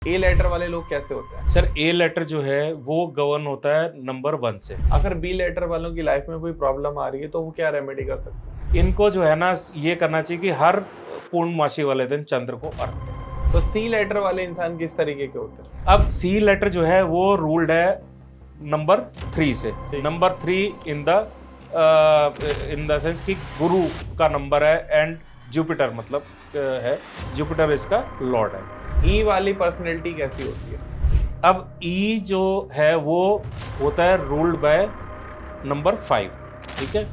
A letter वाले लोग कैसे होते हैं? सर ए लेटर जो है वो गवर्न होता है नंबर 1 से। अगर बी लेटर वालों की लाइफ में कोई प्रॉब्लम आ रही है तो वो क्या रेमेडी कर सकते हैं? इनको जो है ना ये करना चाहिए कि हर पूर्णमासी वाले दिन चंद्र को अर्घ दें। तो सी लेटर वाले इंसान किस तरीके के होते हैं? अब सी लेटर जो है वो रूल्ड है नंबर 3 से। नंबर 3 इन द सेंस कि गुरु का नंबर है एंड जुपिटर मतलब है, जुपिटर इसका लॉर्ड है। ई वाली पर्सनैलिटी कैसी होती है? अब ई जो है वो होता है रूल्ड बाय नंबर 5, ठीक है।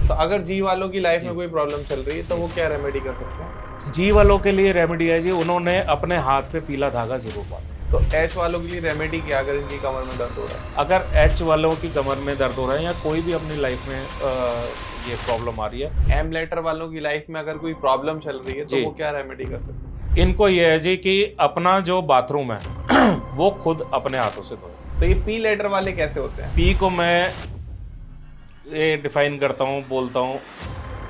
तो अगर जी वालों की लाइफ में कोई प्रॉब्लम चल रही है तो वो क्या रेमेडी कर सकते हैं? जी वालों के लिए रेमेडी है जी, उन्होंने अपने हाथ पे पीला धागा जरूर बांधा। तो एच वालों के लिए रेमेडी क्या अगर इनकी कमर में दर्द हो रहा है? अगर एच वालों की कमर में दर्द हो रहा है या कोई भी अपनी लाइफ में ये प्रॉब्लम आ रही है। एम लेटर वालों की लाइफ में अगर कोई प्रॉब्लम चल रही है तो वो क्या रेमेडी कर सकते हैं? इनको ये है जी कि अपना जो बाथरूम है वो खुद अपने हाथों से धोए। तो ये पी लेटर वाले कैसे होते हैं? पी को मैं ये डिफाइन करता हूँ, बोलता हूँ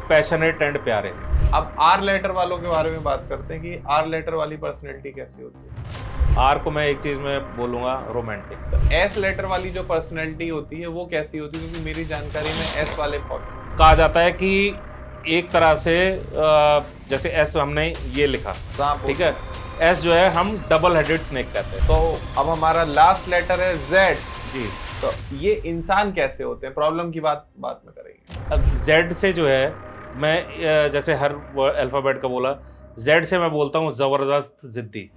पैशनेट एंड प्यारे। अब आर लेटर वालों के बारे में बात करते हैं कि आर लेटर वाली पर्सनैलिटी कैसी होती है? आर को मैं एक चीज में बोलूंगा रोमांटिक। तो एस लेटर वाली जो पर्सनैलिटी होती है वो कैसी होती है? क्योंकि मेरी जानकारी में एस वाले बहुत कहा जाता है कि एक तरह से जैसे एस हमने ये लिखा, ठीक है, एस जो है हम डबल हेडेड स्नेक कहते हैं। तो अब हमारा लास्ट लेटर है जेड जी। तो ये इंसान कैसे होते हैं? प्रॉब्लम की बात में करेंगे। अब जेड से जो है मैं जैसे हर अल्फाबेट का बोला, जेड से मैं बोलता हूँ जबरदस्त जिद्दी।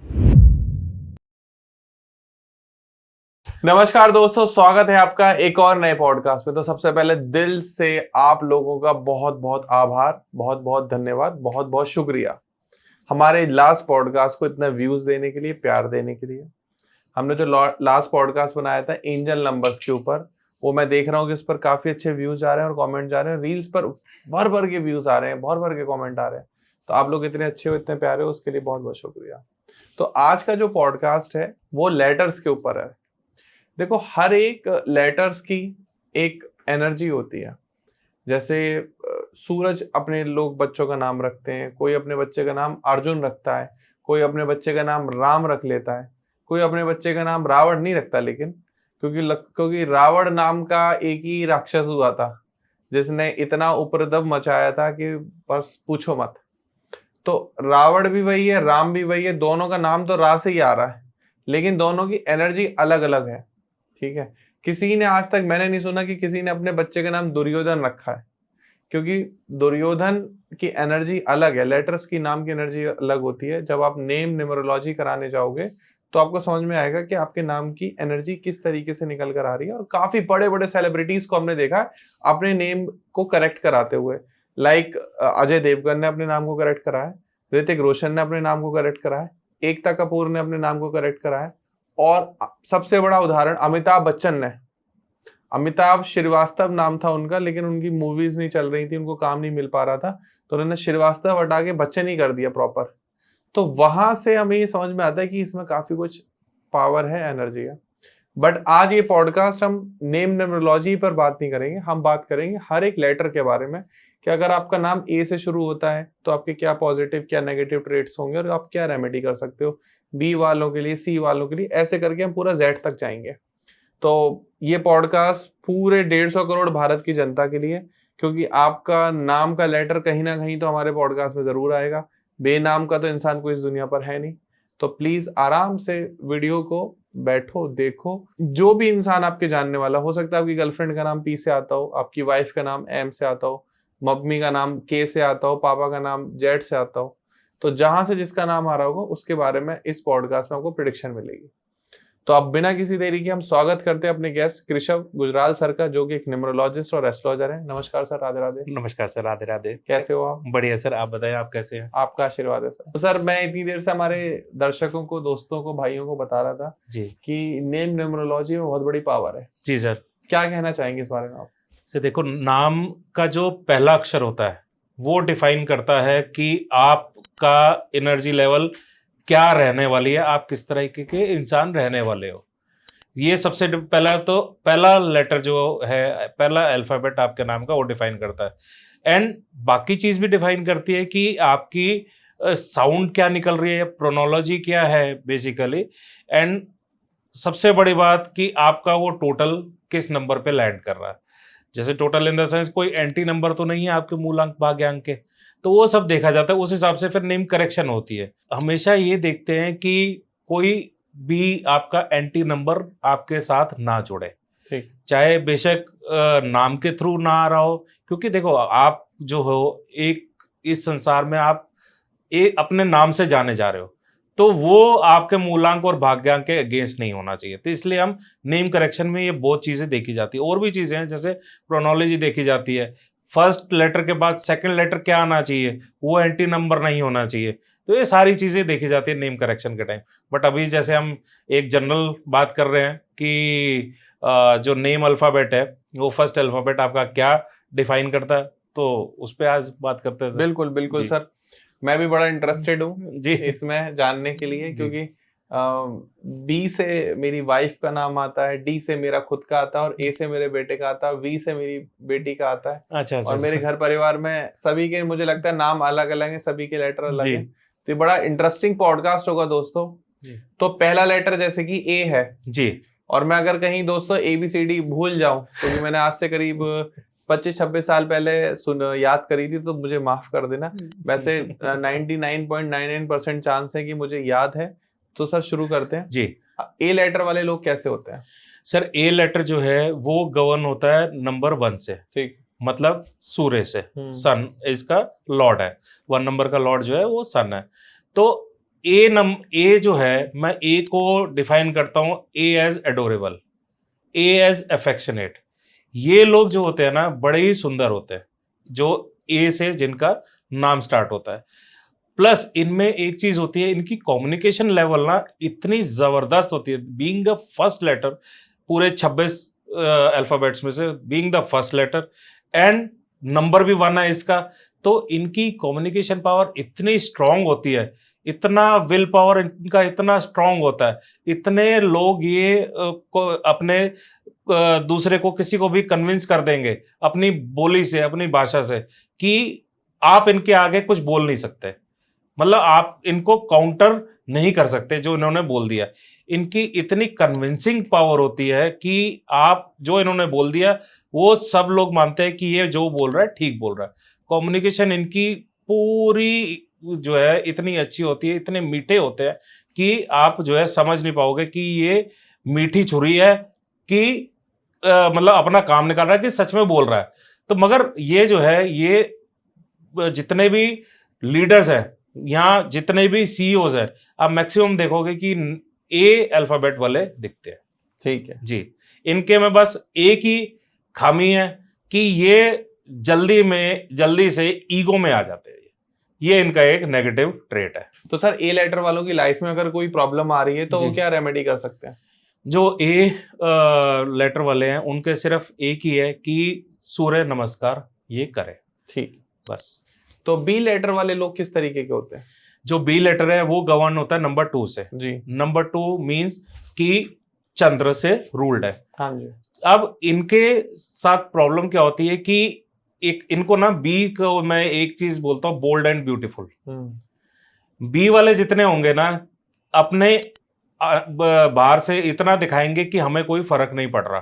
नमस्कार दोस्तों, स्वागत है आपका एक और नए पॉडकास्ट में। तो सबसे पहले दिल से आप लोगों का बहुत बहुत आभार, बहुत बहुत धन्यवाद, बहुत बहुत शुक्रिया हमारे लास्ट पॉडकास्ट को इतना व्यूज देने के लिए, प्यार देने के लिए। हमने जो लास्ट पॉडकास्ट बनाया था एंजल नंबर्स के ऊपर, वो मैं देख रहा हूँ कि उस पर काफी अच्छे व्यूज आ रहे हैं और कमेंट आ रहे हैं। रील्स पर भर भर के व्यूज आ रहे हैं, भर भर के कमेंट आ रहे हैं। तो आप लोग इतने अच्छे हो, इतने प्यारे हो, उसके लिए बहुत बहुत शुक्रिया। तो आज का जो पॉडकास्ट है वो लेटर्स के ऊपर है। देखो, हर एक लेटर्स की एक एनर्जी होती है। जैसे सूरज अपने लोग बच्चों का नाम रखते हैं, कोई अपने बच्चे का नाम अर्जुन रखता है, कोई अपने बच्चे का नाम राम रख लेता है, कोई अपने बच्चे का नाम रावण नहीं रखता, लेकिन क्योंकि रावण नाम का एक ही राक्षस हुआ था जिसने इतना उपद्रव मचाया था कि बस पूछो मत। तो रावण भी वही है, राम भी वही है, दोनों का नाम तो रा से ही आ रहा है, लेकिन दोनों की एनर्जी अलग अलग है, ठीक है। किसी ने आज तक मैंने नहीं सुना कि किसी ने अपने बच्चे का नाम दुर्योधन रखा है, क्योंकि दुर्योधन की एनर्जी अलग है, लेटर्स की नाम की एनर्जी अलग होती है। जब आप नेम न्यूमरोलॉजी कराने जाओगे तो आपको समझ में आएगा कि आपके नाम की एनर्जी किस तरीके से निकल कर आ रही है। और काफी बड़े बड़े सेलिब्रिटीज को हमने देखा अपने नेम को करेक्ट कराते हुए। लाइक अजय देवगन ने अपने नाम को करेक्ट करा है, ऋतिक रोशन ने अपने नाम को करेक्ट करा है, एकता कपूर ने अपने नाम को करेक्ट करा है, और सबसे बड़ा उदाहरण अमिताभ बच्चन ने। अमिताभ श्रीवास्तव नाम था उनका, लेकिन उनकी मूवीज नहीं चल रही थी, उनको काम नहीं मिल पा रहा था, तो उन्होंने श्रीवास्तव हटा के बच्चन ही कर दिया प्रॉपर। तो वहां से हमें ये समझ में आता है कि इसमें काफी कुछ पावर है, एनर्जी है। बट आज ये पॉडकास्ट हम नेम न्यूमरोलॉजी पर बात नहीं करेंगे, हम बात करेंगे हर एक लेटर के बारे में कि अगर आपका नाम ए से शुरू होता है तो आपके क्या पॉजिटिव क्या नेगेटिव ट्रेट्स होंगे और आप क्या रेमेडी कर सकते हो। बी वालों के लिए, सी वालों के लिए, ऐसे करके हम पूरा जेड तक जाएंगे। तो ये पॉडकास्ट पूरे 150 करोड़ भारत की जनता के लिए, क्योंकि आपका नाम का लेटर कहीं ना कहीं तो हमारे पॉडकास्ट में जरूर आएगा। बेनाम का तो इंसान कोई इस दुनिया पर है नहीं। तो प्लीज आराम से वीडियो को बैठो, देखो। जो भी इंसान आपके जानने वाला हो सकता है, आपकी गर्लफ्रेंड का नाम पी से आता हो, आपकी वाइफ का नाम एम से आता हो, मम्मी का नाम के से आता हो, पापा का नाम जेड से आता हो, तो जहां से जिसका नाम आ रहा होगा उसके बारे में इस पॉडकास्ट में आपको प्रेडिक्शन मिलेगी। तो अब बिना किसी देरी के हम स्वागत करते हैं अपने गेस्ट कृषव गुजराल सर का, जो कि एक न्यूमरोलॉजिस्ट और एस्ट्रोलॉजर है। नमस्कार सर, राधे राधे। नमस्कार सर, राधे राधे। कैसे हो आप? बढ़िया सर, आप बताएं आप कैसे हैं? आपका आशीर्वाद है सर। तो सर, मैं इतनी देर से हमारे दर्शकों को, दोस्तों को, भाइयों को बता रहा था जी कि नेम न्यूमरोलॉजी में बहुत बड़ी पावर है। जी सर। क्या कहना चाहेंगे इस बारे में आप? सर देखो, नाम का जो पहला अक्षर होता है वो डिफाइन करता है कि आपका एनर्जी लेवल क्या रहने वाली है, आप किस तरह के इंसान रहने वाले हो। ये सबसे पहला, तो पहला लेटर जो है, पहला अल्फाबेट आपके नाम का, वो डिफाइन करता है। एंड बाकी चीज भी डिफाइन करती है कि आपकी साउंड क्या निकल रही है, प्रोनोलॉजी क्या है बेसिकली, एंड सबसे बड़ी बात कि आपका वो टोटल किस नंबर पे लैंड कर रहा है। जैसे टोटल इन द सेंस कोई एंटी नंबर तो नहीं है आपके मूलांक भाग्यांक के, तो वो सब देखा जाता है। उस हिसाब से फिर नेम करेक्शन होती है। हमेशा ये देखते हैं कि कोई भी आपका एंटी नंबर आपके साथ ना जुड़े, ठीक, चाहे बेशक नाम के थ्रू ना आ रहा हो, क्योंकि देखो आप जो हो एक इस संसार में आप अपने नाम से जाने जा रहे हो, तो वो आपके मूलांक और भाग्यांक के अगेंस्ट नहीं होना चाहिए। तो इसलिए हम नेम करेक्शन में ये बहुत चीजें देखी जाती है। और भी चीजें हैं, जैसे प्रोनोलॉजी देखी जाती है, फर्स्ट लेटर के बाद सेकंड लेटर क्या आना चाहिए, वो एंटी नंबर नहीं होना चाहिए। तो ये सारी चीजें देखी जाती है नेम करेक्शन के टाइम। बट अभी जैसे हम एक जनरल बात कर रहे हैं कि जो नेम अल्फाबेट है वो फर्स्ट अल्फाबेट आपका क्या डिफाइन करता है, तो उस पर आज बात करते हैं सर। बिल्कुल बिल्कुल जी। सर, मैं भी बड़ा इंटरेस्टेड हूँ जी। इसमें जानने के लिए, जी। क्योंकि बी से मेरी वाइफ का नाम आता है, डी से मेरा खुद का आता है, और ए से मेरे बेटे का आता है, वी से मेरी बेटी का आता है। अच्छा अच्छा और मेरे घर परिवार में सभी के, मुझे लगता है, नाम अलग अलग हैं, सभी के लेटर अलग जी। हैं। तो ये बड़ा इंटरेस्टिंग पॉडकास्ट होगा दोस्तों। जी। तो पहला लेटर जैसे कि ए है, जी। और मैं अगर कहीं दोस्तों ABCD भूल जाऊं, क्योंकि मैंने आज से करीब 25-26 साल पहले याद करी थी, तो मुझे माफ कर देना। वैसे 99.99% चांस है कि मुझे याद है। तो सर शुरू करते हैं। जी। ए लेटर वाले लोग कैसे होते हैं? सर ए लेटर जो है वो गवर्न होता है नंबर 1 से, ठीक, मतलब सूर्य से। सन इसका लॉर्ड है, 1 नंबर का लॉर्ड जो है वो सन है। तो ए जो है, मैं ए को डिफाइन करता हूं ए एज एडोरेबल, ए एज अफेक्शनेट। ये लोग जो होते हैं ना बड़े ही सुंदर होते हैं, जो ए से जिनका नाम स्टार्ट होता है। प्लस इनमें एक चीज होती है, इनकी कम्युनिकेशन लेवल ना इतनी जबरदस्त होती है। बीइंग द फर्स्ट लेटर, पूरे 26 अल्फाबेट्स में से being the first letter, and number भी 1 है इसका, तो इनकी कम्युनिकेशन पावर इतनी स्ट्रांग होती है, इतना विल पावर इनका इतना स्ट्रांग होता है। इतने लोग ये को अपने दूसरे को, किसी को भी कन्विंस कर देंगे अपनी बोली से, अपनी भाषा से, कि आप इनके आगे कुछ बोल नहीं सकते। मतलब आप इनको काउंटर नहीं कर सकते जो इन्होंने बोल दिया। इनकी इतनी कन्विंसिंग पावर होती है कि आप जो इन्होंने बोल दिया वो सब लोग मानते हैं कि ये जो बोल रहा है ठीक बोल रहा है। कम्युनिकेशन इनकी पूरी जो है इतनी अच्छी होती है, इतने मीठे होते हैं कि आप जो है समझ नहीं पाओगे कि ये मीठी छुरी है कि मतलब अपना काम निकाल रहा है कि सच में बोल रहा है। तो मगर ये जो है, ये जितने भी लीडर्स हैं, यहाँ जितने भी CEOs हैं, आप मैक्सिमम देखोगे कि ए अल्फाबेट वाले दिखते हैं। ठीक है जी। इनके में बस एक ही खामी है कि ये जल्दी से ईगो में आ जाते हैं। ये इनका एक नेगेटिव ट्रेट है। तो सर ए लेटर वालों की लाइफ में अगर कोई प्रॉब्लम आ रही है तो वो क्या रेमेडी कर सकते हैं? जो ए लेटर वाले हैं उनके सिर्फ एक ही है कि सूर्य नमस्कार ये करें, ठीक, बस। तो बी लेटर वाले लोग किस तरीके के होते हैं? जो बी लेटर है वो गवर्न होता है नंबर 2 से। जी, नंबर 2 मींस कि चंद्र से रूल्ड है। हाँ जी। अब इनके साथ प्रॉब्लम क्या होती है कि एक इनको ना, बी को मैं एक चीज बोलता हूँ, बोल्ड एंड ब्यूटीफुल। बी वाले जितने होंगे ना, अपने बाहर से इतना दिखाएंगे कि हमें कोई फर्क नहीं पड़ रहा,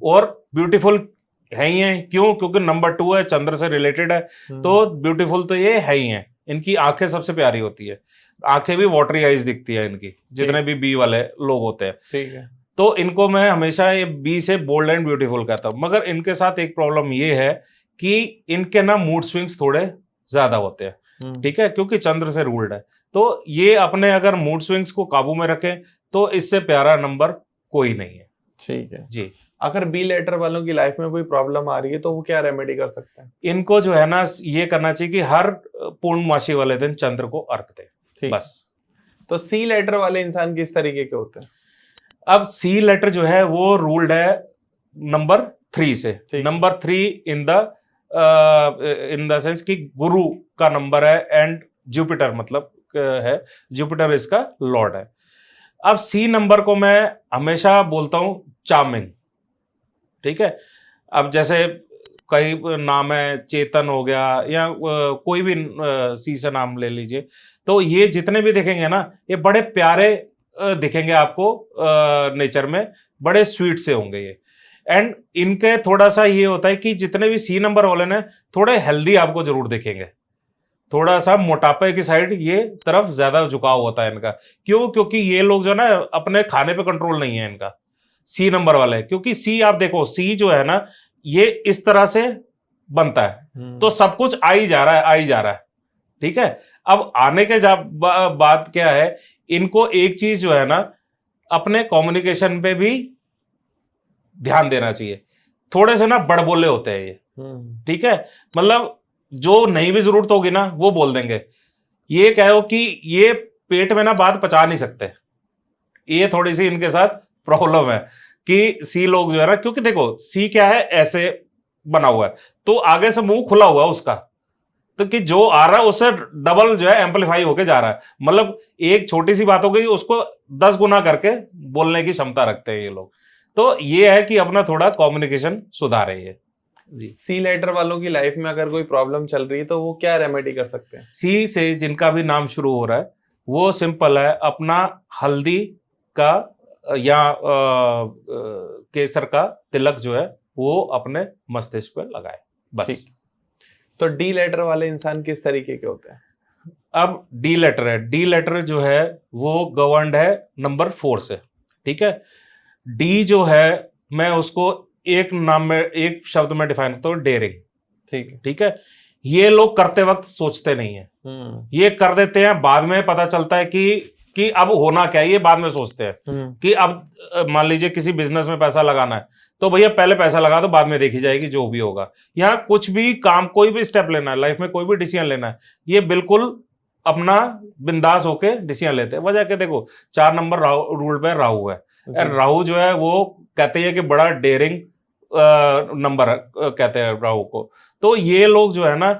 और ब्यूटीफुल है ही है। क्यों? क्योंकि नंबर 2 है, चंद्र से रिलेटेड है, तो ब्यूटीफुल तो ये है ही है। इनकी आंखें सबसे प्यारी होती है, आंखें भी वाटरी आइज दिखती है इनकी, जितने भी बी वाले लोग होते हैं। ठीक है। तो इनको मैं हमेशा ये बी से बोल्ड एंड ब्यूटीफुल कहता हूं। मगर इनके साथ एक प्रॉब्लम ये है कि इनके ना मूड स्विंग्स थोड़े ज्यादा होते हैं, ठीक है, क्योंकि चंद्र से रूल्ड है। तो ये अपने अगर मूड स्विंग्स को काबू में रखें तो इससे प्यारा नंबर कोई नहीं है। ठीक है जी। अगर बी लेटर वालों की लाइफ में कोई प्रॉब्लम आ रही है तो वो क्या रेमेडी कर सकते हैं? इनको जो है ना, ये करना चाहिए कि हर पूर्णमासी वाले दिन चंद्र को अर्घ दे, बस। तो सी लेटर वाले इंसान किस तरीके के होते हैं? अब सी लेटर जो है वो रूल्ड है नंबर 3 से। नंबर 3 इन द सेंस कि गुरु का नंबर है, एंड जुपिटर मतलब है, जुपिटर इसका लॉर्ड है। अब सी नंबर को मैं हमेशा बोलता हूं चार्मिंग, ठीक है। अब जैसे कई नाम है, चेतन हो गया या कोई भी सी से नाम ले लीजिए, तो ये जितने भी दिखेंगे ना, ये बड़े प्यारे दिखेंगे आपको नेचर में, बड़े स्वीट से होंगे ये। एंड इनके थोड़ा सा ये होता है कि जितने भी सी नंबर वाले ना, थोड़े हेल्दी आपको जरूर दिखेंगे, थोड़ा सा मोटापे की साइड ये तरफ ज्यादा झुकाव होता है इनका। क्यों? क्योंकि ये लोग जो ना अपने खाने पे कंट्रोल नहीं है इनका, सी नंबर वाले। क्योंकि सी आप देखो, सी जो है ना ये इस तरह से बनता है, तो सब कुछ आ ही जा रहा है, आ ही जा रहा है, ठीक है। अब आने के बात क्या है, इनको एक चीज जो है ना अपने कम्युनिकेशन पे भी ध्यान देना चाहिए। थोड़े से ना बड़बोले होते हैं ये, ठीक है, मतलब जो नहीं भी जरूरत होगी ना वो बोल देंगे। ये कहो कि ये पेट में ना बात पचा नहीं सकते, ये थोड़ी सी इनके साथ प्रॉब्लम है कि सी लोग जो है ना, क्योंकि देखो सी क्या है, ऐसे बना हुआ है, तो आगे से मुंह खुला हुआ है उसका, तो कि जो आ रहा है उससे डबल जो है एम्पलीफाई होके जा रहा है। मतलब एक छोटी सी बात हो गई, उसको 10 गुना करके बोलने की क्षमता रखते हैं ये लोग। तो ये है कि अपना थोड़ा कम्युनिकेशन सुधारे ये जी। सी लेटर वालों की लाइफ में अगर कोई प्रॉब्लम चल रही है तो वो क्या रेमेडी कर सकते हैं? सी से जिनका भी नाम शुरू हो रहा है वो सिंपल है, अपना हल्दी का या केसर का तिलक जो है वो अपने मस्तिष्क पे लगाए, बस। तो डी लेटर वाले इंसान किस तरीके के होते हैं? अब डी लेटर है, डी लेटर जो है वो गवर्नड है नंबर 4 से, ठीक है। डी जो है मैं उसको एक नाम में, एक शब्द में डिफाइन करता हूं, डेयरिंग, ठीक है। ये लोग करते वक्त सोचते नहीं है, ये कर देते हैं, बाद में पता चलता है कि अब होना क्या है, ये बाद में सोचते हैं कि अब मान लीजिए किसी बिजनेस में पैसा लगाना है, तो भैया पहले पैसा लगा दो, बाद में देखी जाएगी जो भी होगा। यहाँ कुछ भी काम, कोई भी स्टेप लेना है लाइफ में, कोई भी डिसीजन लेना है, ये बिल्कुल अपना बिंदास होके डिसीजन लेते हैं। वजह के देखो 4 नंबर रूल पे राहु है, राहु जो है वो कहते हैं कि बड़ा डेयरिंग नंबर कहते हैं राहु को। तो ये लोग जो है ना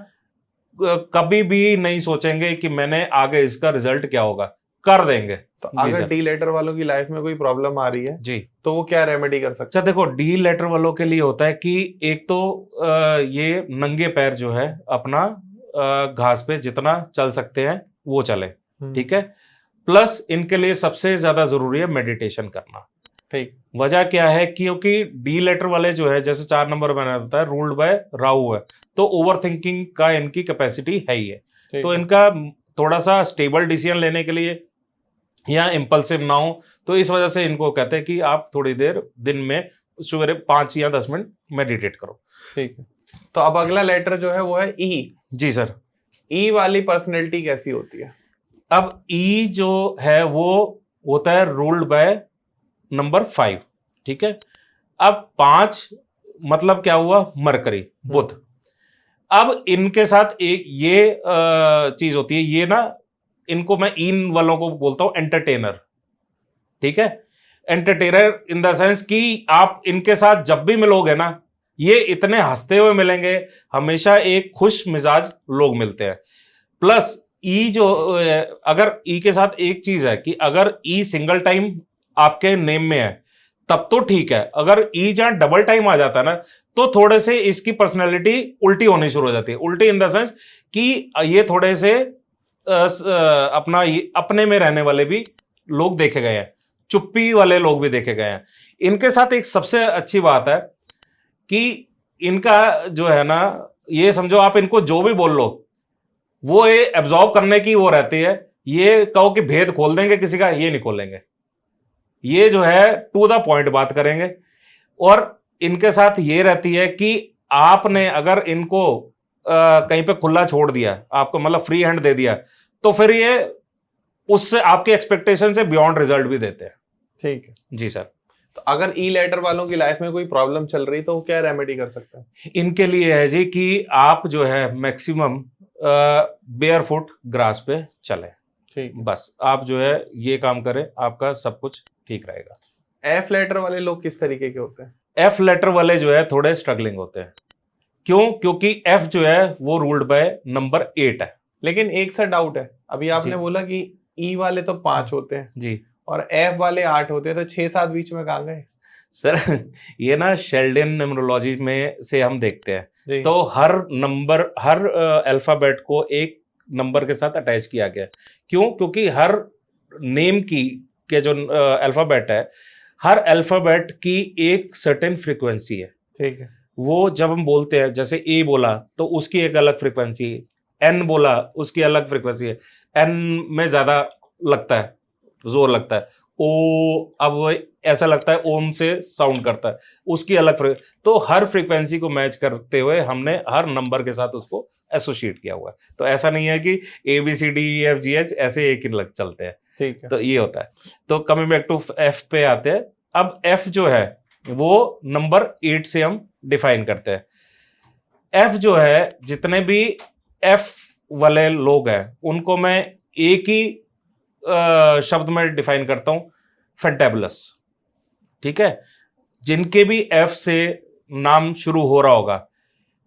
कभी भी नहीं सोचेंगे कि मैंने आगे इसका रिजल्ट क्या होगा, कर देंगे। तो अगर डी लेटर वालों की लाइफ में कोई प्रॉब्लम आ रही है जी, तो वो क्या रेमेडी कर सकते हैं? अच्छा देखो, डी लेटर वालों के लिए होता है कि एक तो ये नंगे पैर जो है अपना घास पे जितना चल सकते हैं वो चले, ठीक है। प्लस इनके लिए सबसे ज्यादा जरूरी है मेडिटेशन करना, ठीक। वजह क्या है, क्योंकि डी लेटर वाले जो है, जैसे 4 नंबर मैंने बताया रूल्ड बाय राहु है, तो ओवर थिंकिंग का इनकी कैपेसिटी है ही है। तो इनका थोड़ा सा स्टेबल डिसीजन लेने के लिए या इंपल्सिव ना हो, तो इस वजह से इनको कहते हैं कि आप थोड़ी देर दिन में सवेरे 5 या 10 मिनट मेडिटेट करो, ठीक है। तो अब अगला लेटर जो है वो है ई। जी सर। ई वाली पर्सनैलिटी कैसी होती है? अब ई जो है वो होता है रूल्ड बाय नंबर 5, ठीक है। अब 5 मतलब क्या हुआ, मरकरी, बुध। अब इनके साथ एक ये चीज होती है, ये ना इनको मैं इन वालों को बोलता हूं एंटरटेनर, ठीक है। एंटरटेनर इन द सेंस कि आप इनके साथ जब भी मिलोगे ना, ये इतने हंसते हुए मिलेंगे, हमेशा एक खुश मिजाज लोग मिलते हैं। प्लस ई जो अगर ई के साथ एक चीज है कि अगर ई सिंगल टाइम आपके नेम में है तब तो ठीक है, अगर ई जहां डबल टाइम आ जाता है ना तो थोड़े से इसकी पर्सनैलिटी उल्टी होनी शुरू हो जाती है। उल्टी इन द सेंस कि ये थोड़े से अपने में रहने वाले भी लोग देखे गए हैं, चुप्पी वाले लोग भी देखे गए हैं। इनके साथ एक सबसे अच्छी बात है कि इनका जो है ना, ये समझो आप इनको जो भी बोल लो वो ये एब्जॉर्ब करने की वो रहती है। ये कहो कि भेद खोल देंगे किसी का, ये नहीं खोलेंगे, ये जो है टू द पॉइंट बात करेंगे। और इनके साथ ये रहती है कि आपने अगर इनको कहीं पे खुला छोड़ दिया, आपको मतलब फ्री हैंड दे दिया, तो फिर ये उससे आपके एक्सपेक्टेशन से बियॉन्ड रिजल्ट भी देते हैं। ठीक है जी सर। तो अगर ई लेटर वालों की लाइफ में कोई प्रॉब्लम चल रही तो वो क्या रेमेडी कर सकते हैं? इनके लिए है जी कि आप जो है मैक्सिमम बेयर फुट ग्रास पे चले, ठीक, बस आप जो है ये काम करें, आपका सब कुछ ठीक रहेगा। एफ लेटर वाले लोग किस तरीके के होते हैं? एफ लेटर वाले जो है थोड़े स्ट्रगलिंग होते हैं। क्यों? क्योंकि एफ जो है वो रूल्ड बाय नंबर 8 है। लेकिन एक सा डाउट है, अभी आपने बोला कि ई वाले तो 5 होते हैं जी, और एफ वाले 8 होते हैं, तो 6-7 बीच में कहां गए? सर ये ना शेल्डन न्यूमरोलॉजी में से हम देखते हैं, जी। तो हर नंबर, हर अल्फाबेट को एक नंबर के साथ अटैच किया गया है। क्यों? क्योंकि हर नेम की के जो अल्फाबेट है, हर अल्फाबेट की एक सर्टेन फ्रीक्वेंसी है। ठीक है। वो जब हम बोलते हैं, जैसे ए बोला तो उसकी एक अलग फ्रीक्वेंसी है, एन बोला उसकी अलग फ्रीक्वेंसी है, एन में ज्यादा लगता है, जोर लगता है, ओ अब वो ऐसा लगता है ओम से साउंड करता है, उसकी अलग तो हर फ्रीक्वेंसी को मैच करते हुए हमने हर नंबर के साथ उसको एसोसिएट किया हुआ है। तो ऐसा नहीं है कि A B C D E F G H ऐसे एक ही लग चलते हैं। ठीक है। तो ये होता है। तो कमिंग बैक टू एफ पे आते हैं। अब एफ जो है वो नंबर 8 से हम डिफाइन करते हैं। एफ जो है, जितने भी एफ वाले लोग हैं उनको मैं एक ही शब्द में डिफाइन करता हूं, फैंटेबुलस। ठीक है? जिनके भी एफ से नाम शुरू हो रहा होगा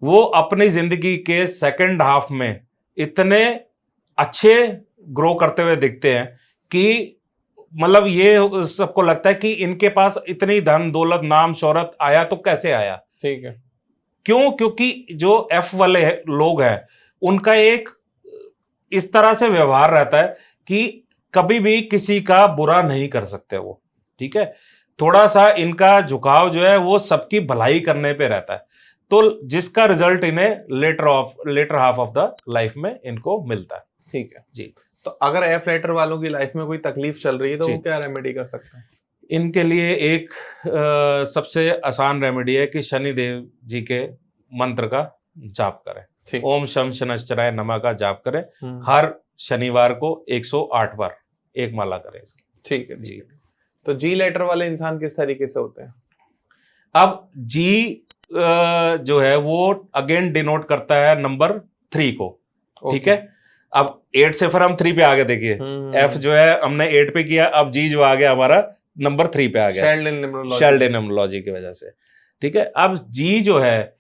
वो अपनी जिंदगी के सेकंड हाफ में इतने अच्छे ग्रो करते हुए दिखते हैं कि मतलब ये सबको लगता है कि इनके पास इतनी धन दौलत नाम शोहरत आया तो कैसे आया। ठीक है। क्यों? क्योंकि जो एफ वाले लोग हैं उनका एक इस तरह से व्यवहार रहता है कि कभी भी किसी का बुरा नहीं कर सकते वो। ठीक है? थोड़ा सा इनका झुकाव जो है वो सबकी भलाई करने पे रहता है, तो जिसका रिजल्ट इन्हें later half of the life में इनको मिलता है। ठीक है जी। तो अगर एफ लेटर वालों की लाइफ में कोई तकलीफ चल रही है तो जी। वो क्या रेमेडी कर सकते हैं? इनके लिए एक सबसे आसान रेमेडी है कि शनिदेव जी के मंत्र का जाप करें। ठीक। ओम शम शनश्चराय नमः का जाप करें। हम्म। हर शनिवार को 108 बार एक माला करें इसकी। ठीक है। जी। तो जी लेटर वाले इंसान किस तरीके से होते हैं? अब जी जो है वो अगेन डिनोट करता है नंबर 3 को। ठीक है? अब 8 से फिर हम 3 पे आ गए। देखिए एफ जो है हमने 8 पे किया, अब जी जो आ गया हमारा नंबर 3 पे आ गया, शेल्डन न्यूमरोलॉजी की वजह से। ठीक है? अब जी जो है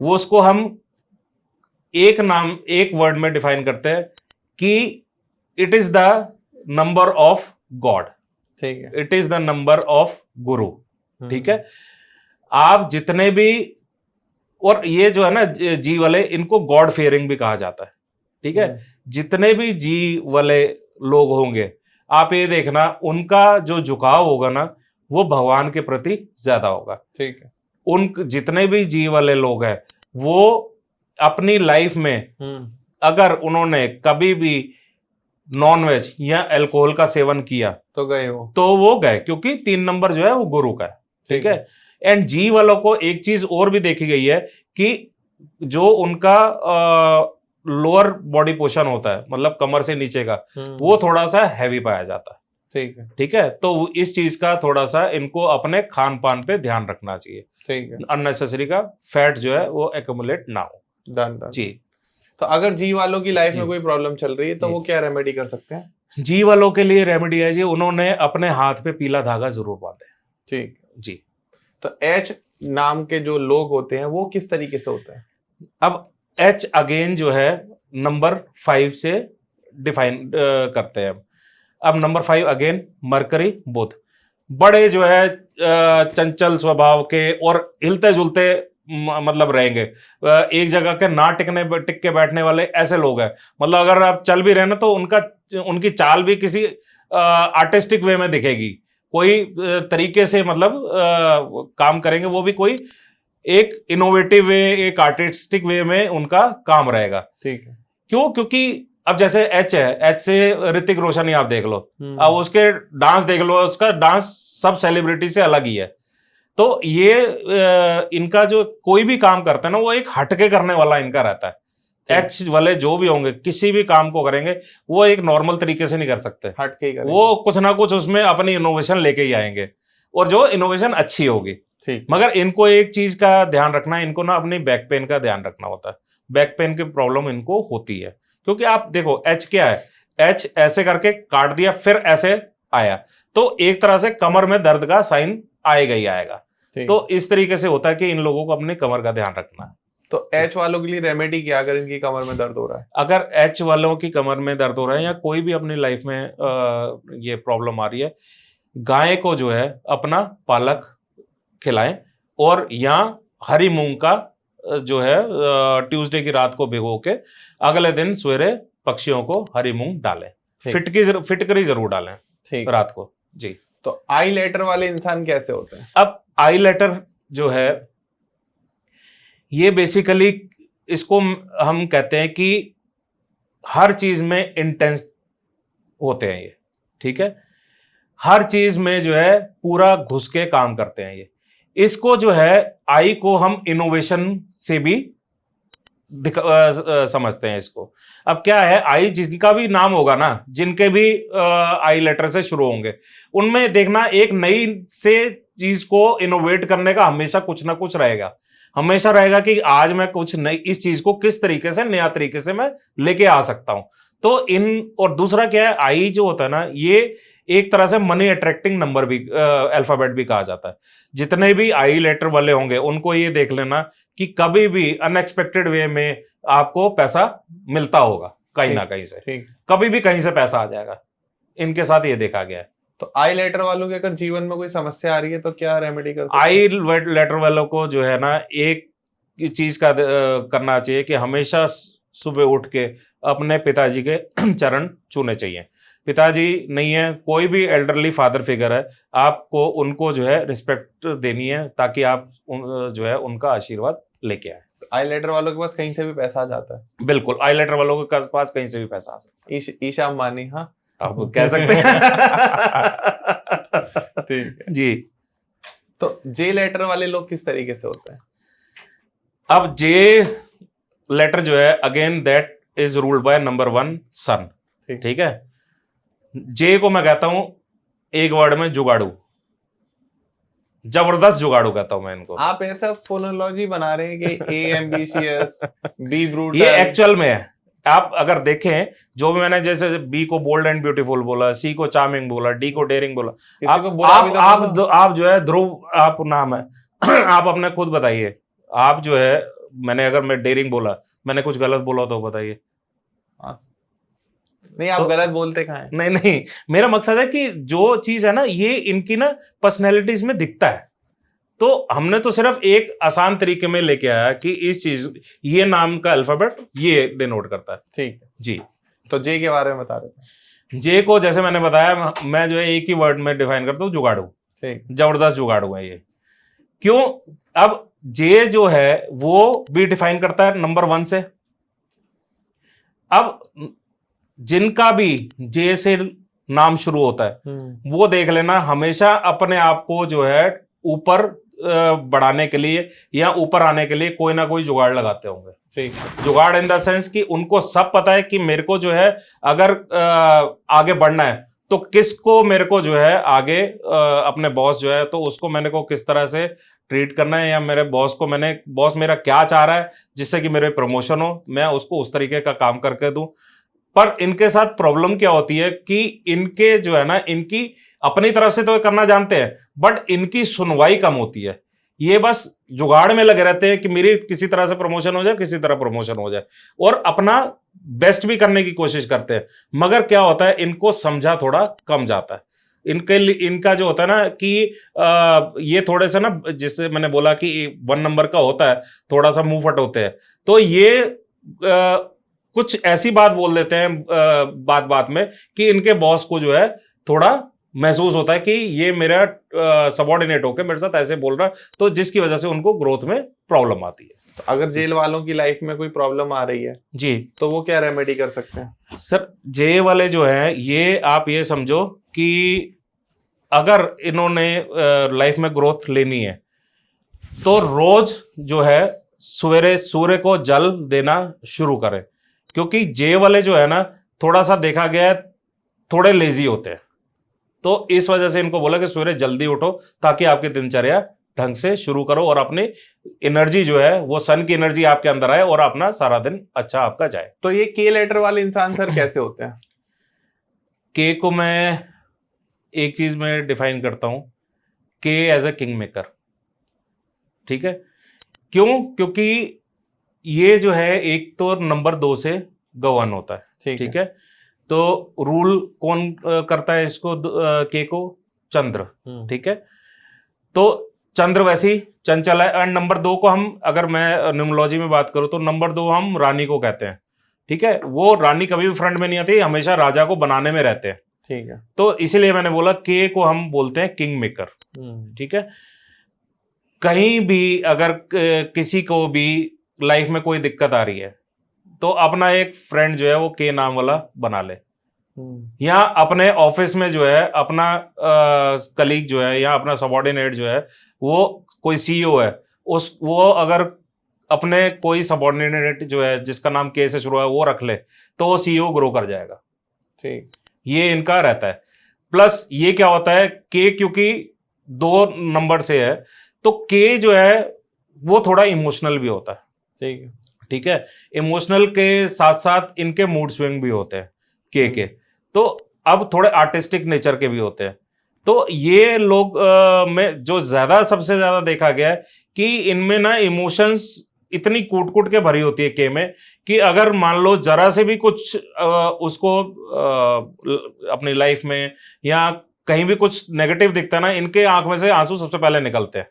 वो उसको हम एक नाम, एक वर्ड में डिफाइन करते हैं कि it is the number of God. ठीक है। It is the number of गुरु। ठीक है? आप जितने भी, और ये जो है ना जी वाले, इनको गॉड फेयरिंग भी कहा जाता है। ठीक है? जितने भी जी वाले लोग होंगे आप ये देखना उनका जो झुकाव होगा ना वो भगवान के प्रति ज्यादा होगा। ठीक है। उन जितने भी जी वाले लोग हैं वो अपनी लाइफ में अगर उन्होंने कभी भी नॉनवेज या अल्कोहल का सेवन किया तो गए वो, तो वो गए, क्योंकि 3 नंबर जो है वो गुरु का है। ठीक है? एंड जी वालों को एक चीज और भी देखी गई है कि जो उनका लोअर बॉडी पोर्शन होता है, मतलब कमर से नीचे का, वो थोड़ा सा हैवी पाया जाता है। ठीक है। ठीक है? तो इस चीज का थोड़ा सा इनको अपने खान पान पे ध्यान रखना चाहिए। ठीक है। अननेसेसरी का फैट जो है वो एक्यूमुलेट ना हो। डन। जी। तो अगर जी वालों की लाइफ में जी। कोई प्रॉब्लम चल रही है तो जी। वो क्या रेमेडी कर सकते हैं? जी वालों के लिए रेमेडी है जी, उन्होंने अपने हाथ पे पीला धागा जरूर बांधे। ठीक। जी। तो एच नाम के जो लोग होते हैं वो किस तरीके से होते हैं? अब एच अगेन जो है नंबर 5 से डिफाइन करते हैं। अब नंबर 5 अगेन मरकरी बुध, बड़े जो है चंचल स्वभाव के और हिलते जुलते मतलब रहेंगे, एक जगह के ना टिक के बैठने वाले ऐसे लोग हैं। मतलब अगर आप चल भी रहे ना तो उनकी चाल भी किसी आर्टिस्टिक वे में दिखेगी, कोई तरीके से मतलब काम करेंगे, वो भी कोई एक इनोवेटिव वे, एक आर्टिस्टिक वे में उनका काम रहेगा। ठीक है। क्यों? क्योंकि अब जैसे एच है, एच से ऋतिक रोशन ही आप देख लो, अब उसके डांस देख लो, उसका डांस सब सेलिब्रिटी से अलग ही है। तो ये इनका जो कोई भी काम करता है ना वो एक हटके करने वाला इनका रहता है। एच वाले जो भी होंगे किसी भी काम को करेंगे वो एक नॉर्मल तरीके से नहीं कर सकते, हटके करेंगे। वो कुछ ना कुछ उसमें अपनी इनोवेशन लेके ही आएंगे, और जो इनोवेशन अच्छी होगी। ठीक। मगर इनको एक चीज का ध्यान रखना, इनको ना अपनी बैक पेन का ध्यान रखना होता है। बैक पेन की प्रॉब्लम इनको होती है, क्योंकि आप देखो एच क्या है, एच ऐसे करके काट दिया फिर ऐसे आया, तो एक तरह से कमर में दर्द का साइन आएगा ही आएगा। तो इस तरीके से होता है कि इन लोगों को अपनी कमर का ध्यान रखना है। तो एच वालों के लिए रेमेडी क्या अगर इनकी कमर में दर्द हो रहा है? अगर एच वालों की कमर में दर्द हो रहा है या कोई भी अपनी लाइफ में ये प्रॉब्लम आ रही है, गाय को जो है अपना पालक खिलाएं, और या हरी मूंग का जो है ट्यूसडे की रात को भिगो के अगले दिन सवेरे पक्षियों को हरी मूंग डालें। फिटकरी जरूर डालें ठीक। रात को। जी। तो आई लेटर वाले इंसान कैसे होते हैं? अब आई लेटर जो है ये बेसिकली इसको हम कहते हैं कि हर चीज में इंटेंस होते हैं ये, ठीक है, हर चीज में जो है पूरा घुस के काम करते हैं ये। इसको जो है आई को हम इनोवेशन से भी समझते हैं इसको। अब क्या है, आई जिनका भी नाम होगा ना, जिनके भी आई लेटर से शुरू होंगे, उनमें देखना एक नई से चीज को इनोवेट करने का हमेशा कुछ ना कुछ रहेगा। हमेशा रहेगा कि आज मैं कुछ नई इस चीज को किस तरीके से नया तरीके से मैं लेके आ सकता हूं। तो और दूसरा क्या है, आई जो होता है ना, ये एक तरह से मनी अट्रैक्टिंग नंबर भी, अल्फाबेट भी कहा जाता है। जितने भी आई लेटर वाले होंगे उनको ये देख लेना कि कभी भी अनएक्सपेक्टेड वे में आपको पैसा मिलता होगा कहीं ना कहीं से, कभी भी कहीं से पैसा आ जाएगा। इनके साथ ये देखा गया है। तो आई लेटर वालों के अगर जीवन में कोई समस्या आ रही है तो क्या रेमेडी कर सकते हैं? आई लेटर वालों को जो है ना, एक चीज का करना चाहिए कि हमेशा सुबह उठ के अपने पिताजी के चरण छूने चाहिए। पिताजी नहीं है, कोई भी एल्डरली फादर फिगर है, आपको उनको जो है रिस्पेक्ट देनी है, ताकि आप जो है उनका आशीर्वाद लेके आए। आई लेटर वालों के पास कहीं से भी पैसा आ जाता है? बिल्कुल, आई लेटर वालों के पास कहीं से भी पैसा आ सकता है। ईशा अंबानी, हाँ आप कह सकते हैं। ठीक है जी। तो जे लेटर वाले लोग किस तरीके से होते हैं? अब जे लेटर जो है, again that is ruled by number 1 सन। ठीक है, जे को मैं कहता हूं एक वर्ड में जुगाड़ू, जबरदस्त जुगाड़ू कहता हूं मैं इनको। आप ऐसा फोनोलॉजी बना रहे हैं कि ए एम्बिशियस, बी ब्रूटल। ये एक्चुअल में है। आप अगर देखें, जो भी मैंने जैसे बी को बोल्ड एंड ब्यूटीफुल बोला, सी को चार्मिंग बोला, डी को डेयरिंग बोला, आप जो है ध्रुव, आप नाम है, आप अपने खुद बताइए। आप जो है, मैंने अगर मैं डेयरिंग बोला, मैंने कुछ गलत बोला तो बताइए। नहीं, आप गलत बोलते कहाँ हैं? नहीं, मेरा मकसद है कि जो चीज है ना, ये इनकी ना पर्सनैलिटीज में दिखता है। तो हमने तो सिर्फ एक आसान तरीके में लेके आया कि इस चीज, ये नाम का अल्फाबेट ये डिनोट करता है। ठीक है जी। तो जे के बारे में बता रहे थे। जे को जैसे मैंने बताया, मैं जो है एक ही वर्ड में डिफाइन करता हूँ, जुगाड़ू। ठीक, जबरदस्त जुगाड़ू है ये। क्यों? अब जे जो है वो भी डिफाइन करता है नंबर 1 से। अब जिनका भी जे से नाम शुरू होता है, वो देख लेना, हमेशा अपने आप को जो है ऊपर बढ़ाने के लिए या ऊपर आने के लिए कोई ना कोई जुगाड़ लगाते होंगे। ठीक, जुगाड़ इन द सेंस कि उनको सब पता है कि मेरे को जो है अगर आगे बढ़ना है तो किसको मेरे को जो है आगे अपने बॉस जो है तो उसको मैंने को किस तरह से ट्रीट करना है, या मेरे बॉस को बॉस मेरा क्या चाह रहा है जिससे कि मेरे प्रमोशन हो, मैं उसको उस तरीके का काम करके दूं। पर इनके साथ प्रॉब्लम क्या होती है कि इनके जो है ना, इनकी अपनी तरफ से तो करना जानते हैं, बट इनकी सुनवाई कम होती है। ये बस जुगाड़ में लगे रहते हैं कि मेरी किसी तरह से प्रमोशन हो जाए, किसी तरह प्रमोशन हो जाए, और अपना बेस्ट भी करने की कोशिश करते हैं। मगर क्या होता है, इनको समझा थोड़ा कम जाता है। इनके लिए इनका जो होता है ना कि ये थोड़े से ना, जिससे मैंने बोला कि 1 नंबर का होता है, थोड़ा सा मुंह फट होते हैं, तो ये कुछ ऐसी बात बोल देते हैं बात बात में कि इनके बॉस को जो है थोड़ा महसूस होता है कि ये मेरा सबऑर्डिनेट होकर मेरे साथ ऐसे बोल रहा है, तो जिसकी वजह से उनको ग्रोथ में प्रॉब्लम आती है। तो अगर जेल वालों की लाइफ में कोई प्रॉब्लम आ रही है जी, तो वो क्या रेमेडी कर सकते हैं? सर, जे वाले जो है, ये आप ये समझो कि अगर इन्होंने लाइफ में ग्रोथ लेनी है तो रोज जो है सवेरे सूर्य को जल देना शुरू करें। क्योंकि जे वाले जो है ना, थोड़ा सा देखा गया है थोड़े लेजी होते हैं, तो इस वजह से इनको बोला कि सवेरे जल्दी उठो ताकि आपकी दिनचर्या ढंग से शुरू करो और अपनी एनर्जी जो है वो सन की एनर्जी आपके अंदर आए और अपना सारा दिन अच्छा आपका जाए। तो ये के लेटर वाले इंसान सर कैसे होते हैं? के को मैं एक चीज में डिफाइन करता हूं, के एज ए किंग मेकर। ठीक है, क्यों? क्योंकि ये जो है एक तो नंबर 2 से गवर्न होता है। ठीक है, तो रूल कौन करता है इसको, के को? चंद्र। ठीक है, तो चंद्र वैसी चंचल है। एंड नंबर 2 को हम, अगर मैं न्यूमरोलॉजी में बात करूं तो नंबर 2 हम रानी को कहते हैं। ठीक है, वो रानी कभी भी फ्रंट में नहीं आती, हमेशा राजा को बनाने में रहते हैं। ठीक है। तो इसीलिए मैंने बोला के को हम बोलते हैं किंग मेकर। ठीक है, कहीं भी अगर किसी को भी लाइफ में कोई दिक्कत आ रही है तो अपना एक फ्रेंड जो है वो के नाम वाला बना ले, या अपने ऑफिस में जो है अपना कलीग जो है या अपना सबॉर्डिनेट जो है वो कोई सीईओ है, उस वो अगर अपने कोई सबॉर्डिनेट जो है जिसका नाम के से शुरू है वो रख ले तो वो सीईओ ग्रो कर जाएगा। ठीक, ये इनका रहता है। प्लस ये क्या होता है, के क्योंकि 2 नंबर से है तो के जो है वो थोड़ा इमोशनल भी होता है। ठीक है। ठीक है, इमोशनल के साथ साथ इनके मूड स्विंग भी होते हैं के तो अब थोड़े आर्टिस्टिक नेचर के भी होते हैं। तो ये लोग में जो ज्यादा सबसे ज्यादा देखा गया है कि इनमें ना इमोशंस इतनी कूट कूट के भरी होती है के में, कि अगर मान लो जरा से भी कुछ उसको अपनी लाइफ में या कहीं भी कुछ नेगेटिव दिखता है ना, इनके आंख में से आंसू सबसे पहले निकलते हैं।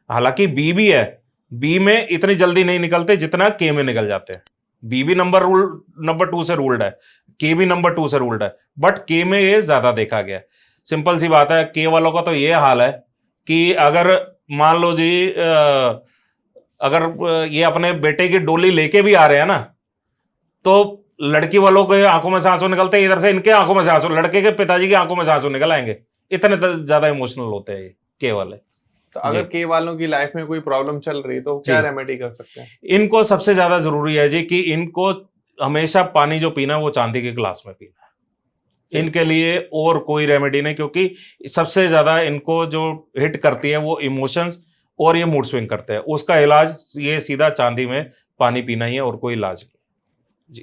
हालांकि बी भी है, बी में इतनी जल्दी नहीं निकलते जितना के में निकल जाते हैं। बी भी नंबर 2 से रूल्ड है, के भी नंबर 2 से रूल्ड है, बट के में ये ज्यादा देखा गया है। सिंपल सी बात है, के वालों का तो ये हाल है कि अगर मान लो जी अगर ये अपने बेटे की डोली लेके भी आ रहे हैं ना, तो लड़की वालों के आंखों में से आंसू निकलते हैं, इधर से इनके आंखों में से आंसू, लड़के के पिताजी की आंखों में से आंसू निकल आएंगे, इतने ज्यादा इमोशनल होते हैं ये के वाले। तो अगर के वालों की लाइफ में कोई प्रॉब्लम चल रही है तो क्या रेमेडी कर सकते हैं? इनको सबसे ज्यादा जरूरी है जी कि इनको हमेशा पानी जो पीना है वो चांदी के ग्लास में पीना है। इनके लिए और कोई रेमेडी नहीं, क्योंकि सबसे ज्यादा इनको जो हिट करती है वो इमोशंस और ये मूड स्विंग करते हैं। उसका इलाज ये सीधा चांदी में पानी पीना ही है, और कोई इलाज नहीं जी।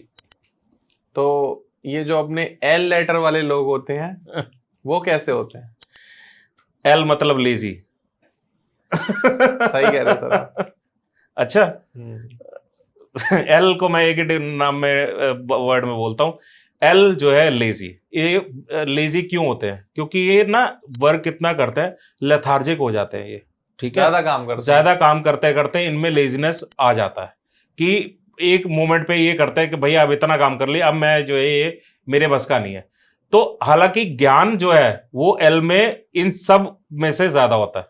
तो ये जो अपने एल लेटर वाले लोग होते हैं वो कैसे होते हैं? एल मतलब लेजी। सही कह रहे सर आप। अच्छा, एल को मैं एक ही नाम में वर्ड में बोलता हूं, एल जो है लेजी। ये लेजी क्यों होते हैं? क्योंकि ये ना वर्क कितना करते हैं, लेथार्जिक हो जाते हैं ये। ठीक है, ज्यादा काम करते करते इनमें लेजीनेस आ जाता है कि एक मोमेंट पे ये करते हैं कि भैया अब इतना काम कर लिया, अब मैं जो है ये मेरे बस का नहीं है। तो हालांकि ज्ञान जो है वो एल में इन सब में से ज्यादा होता है।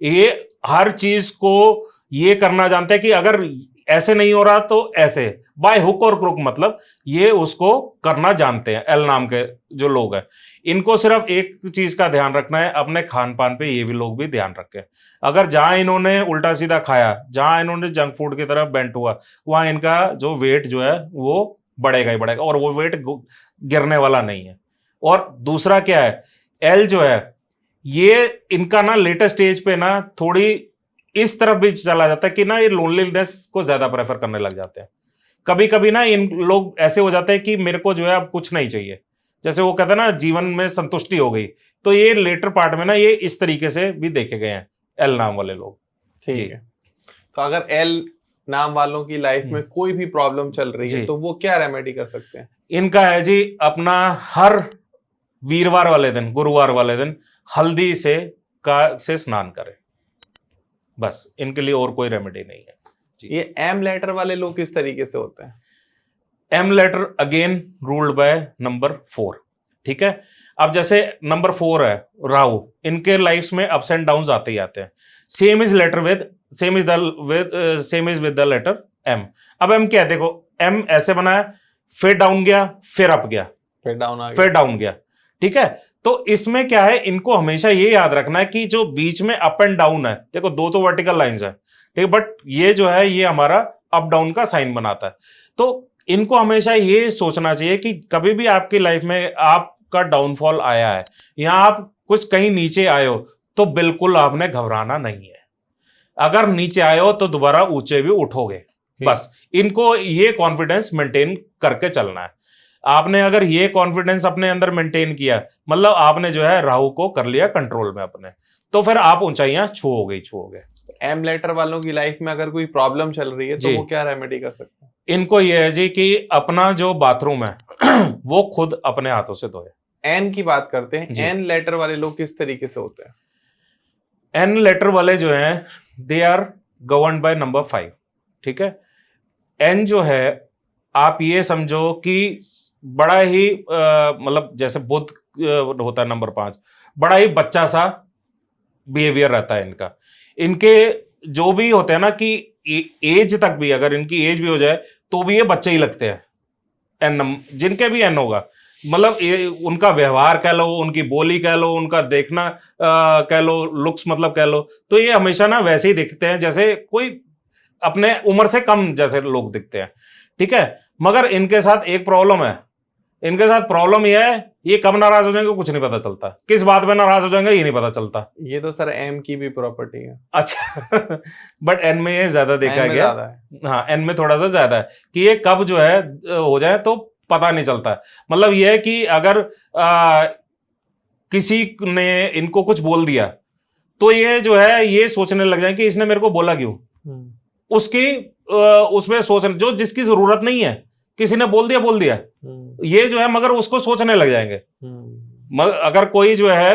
ये हर चीज को ये करना जानते हैं कि अगर ऐसे नहीं हो रहा तो ऐसे, बाय हुक और क्रुक, मतलब ये उसको करना जानते हैं। एल नाम के जो लोग हैं, इनको सिर्फ एक चीज का ध्यान रखना है, अपने खान पान पे ये भी लोग भी ध्यान रखें। अगर जहां इन्होंने उल्टा सीधा खाया, जहां इन्होंने जंक फूड की तरफ बेंट हुआ, वहां इनका जो वेट जो है वो बढ़ेगा ही बढ़ेगा, और वो वेट गिरने वाला नहीं है। और दूसरा क्या है, एल जो है ये इनका ना लेटेस्ट स्टेज पे ना थोड़ी इस तरफ भी चला जाता है कि ना ये लोनलीनेस को ज्यादा प्रेफर करने लग जाते हैं। कभी कभी ना इन लोग ऐसे हो जाते हैं कि मेरे को जो है अब कुछ नहीं चाहिए, जैसे वो कहते हैं ना जीवन में संतुष्टि हो गई। तो ये लेटर पार्ट में ना ये इस तरीके से भी देखे गए हैं एल नाम वाले लोग। ठीक है, तो अगर एल नाम वालों की लाइफ में कोई भी प्रॉब्लम चल रही है तो वो क्या रेमेडी कर सकते हैं? इनका है जी, अपना हर वीरवार वाले दिन, गुरुवार वाले दिन हल्दी से स्नान करें, बस। इनके लिए और कोई रेमेडी नहीं है जी। ये एम लेटर वाले लोग किस तरीके से होते हैं? M letter again ruled by number 4। ठीक है, अब जैसे नंबर 4 है राहु, इनके लाइफ में अप्स एंड डाउन्स आते ही आते हैं। Same is with the letter M. अब एम क्या है, देखो एम ऐसे बना है, फिर डाउन गया, फिर अप गया, फिर डाउन आ गया, फिर डाउन गया। ठीक है, तो इसमें क्या है, इनको हमेशा ये याद रखना है कि जो बीच में अप एंड डाउन है, देखो 2 तो वर्टिकल लाइंस है, ठीक है, बट ये जो है ये हमारा अप डाउन का साइन बनाता है। तो इनको हमेशा ये सोचना चाहिए कि कभी भी आपकी लाइफ में आपका डाउनफॉल आया है या आप कुछ कहीं नीचे आए हो तो बिल्कुल आपने घबराना नहीं है। अगर नीचे आए हो तो दोबारा ऊंचे भी उठोगे, बस। इनको ये कॉन्फिडेंस मेंटेन करके चलना है। आपने अगर ये कॉन्फिडेंस अपने अंदर मेंटेन किया, मतलब आपने जो है राहु को कर लिया कंट्रोल में अपने, तो फिर आप ऊंचाइयां छूओगे। एम लेटर वालों की लाइफ में अगर कोई प्रॉब्लम चल रही है तो वो क्या रेमेडी कर सकते हैं? इनको ये है जी कि अपना जो बाथरूम है वो खुद अपने हाथों से धोए। एन की बात करते हैं, एन लेटर वाले लोग किस तरीके से होते हैं? एन लेटर वाले जो हैं they are governed by number 5, ठीक है। एन जो है आप ये समझो कि बड़ा ही मतलब जैसे बुध होता है नंबर 5, बड़ा ही बच्चा सा बिहेवियर रहता है इनका। इनके जो भी होते हैं ना कि एज तक भी, अगर इनकी एज भी हो जाए तो भी ये बच्चे ही लगते हैं। एन जिनके भी एन होगा, मतलब उनका व्यवहार कह लो, उनकी बोली कह लो, उनका देखना कह लो, लुक्स मतलब कह लो, तो ये हमेशा ना वैसे ही दिखते हैं जैसे कोई अपने उम्र से कम जैसे लोग दिखते हैं, ठीक है। मगर इनके साथ एक प्रॉब्लम है, इनके साथ प्रॉब्लम यह है ये कब नाराज हो जाएंगे कुछ नहीं पता चलता, किस बात में नाराज हो जाएंगे ये नहीं पता चलता। ये तो सर एम की भी प्रॉपर्टी है। अच्छा बट एन में ये ज्यादा देखा गया है। हाँ, एन में थोड़ा सा ज्यादा है कि ये कब जो है हो जाए तो पता नहीं चलता। मतलब ये है कि अगर किसी ने इनको कुछ बोल दिया तो ये जो है ये सोचने लग जाए कि इसने मेरे को बोला क्यों, उसकी उसमें सोचने जो जिसकी जरूरत नहीं है, किसी ने बोल दिया ये जो है, मगर उसको सोचने लग जाएंगे। अगर कोई जो है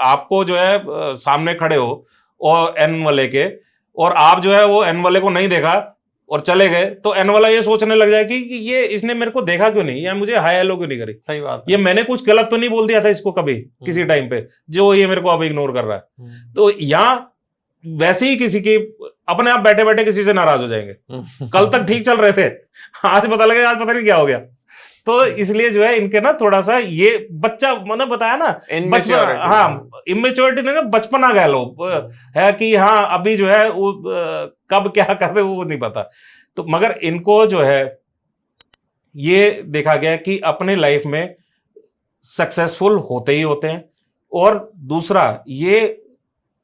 आपको जो है सामने खड़े हो और एन वाले के, और आप जो है वो एन वाले को नहीं देखा और चले गए, तो एन वाला ये सोचने लग जाए कि ये इसने मेरे को देखा क्यों नहीं, या मुझे हाय हेलो क्यों नहीं करी। सही बात है। ये मैंने कुछ गलत तो नहीं बोल दिया था इसको कभी किसी टाइम पे जो ये मेरे को अब इग्नोर कर रहा है। तो यहाँ वैसे ही किसी की अपने आप बैठे बैठे किसी से नाराज हो जाएंगे। कल तक ठीक चल रहे थे, आज पता लगेगा आज पता नहीं क्या हो गया। तो इसलिए जो है इनके ना थोड़ा सा ये बच्चा मैंने बताया ना, बचपन, हाँ इमेच्योरिटी नहीं, बचपना कह लो है कि हाँ अभी जो है वो कब क्या करते वो नहीं पता। तो मगर इनको जो है ये देखा गया कि अपने लाइफ में सक्सेसफुल होते ही होते हैं, और दूसरा ये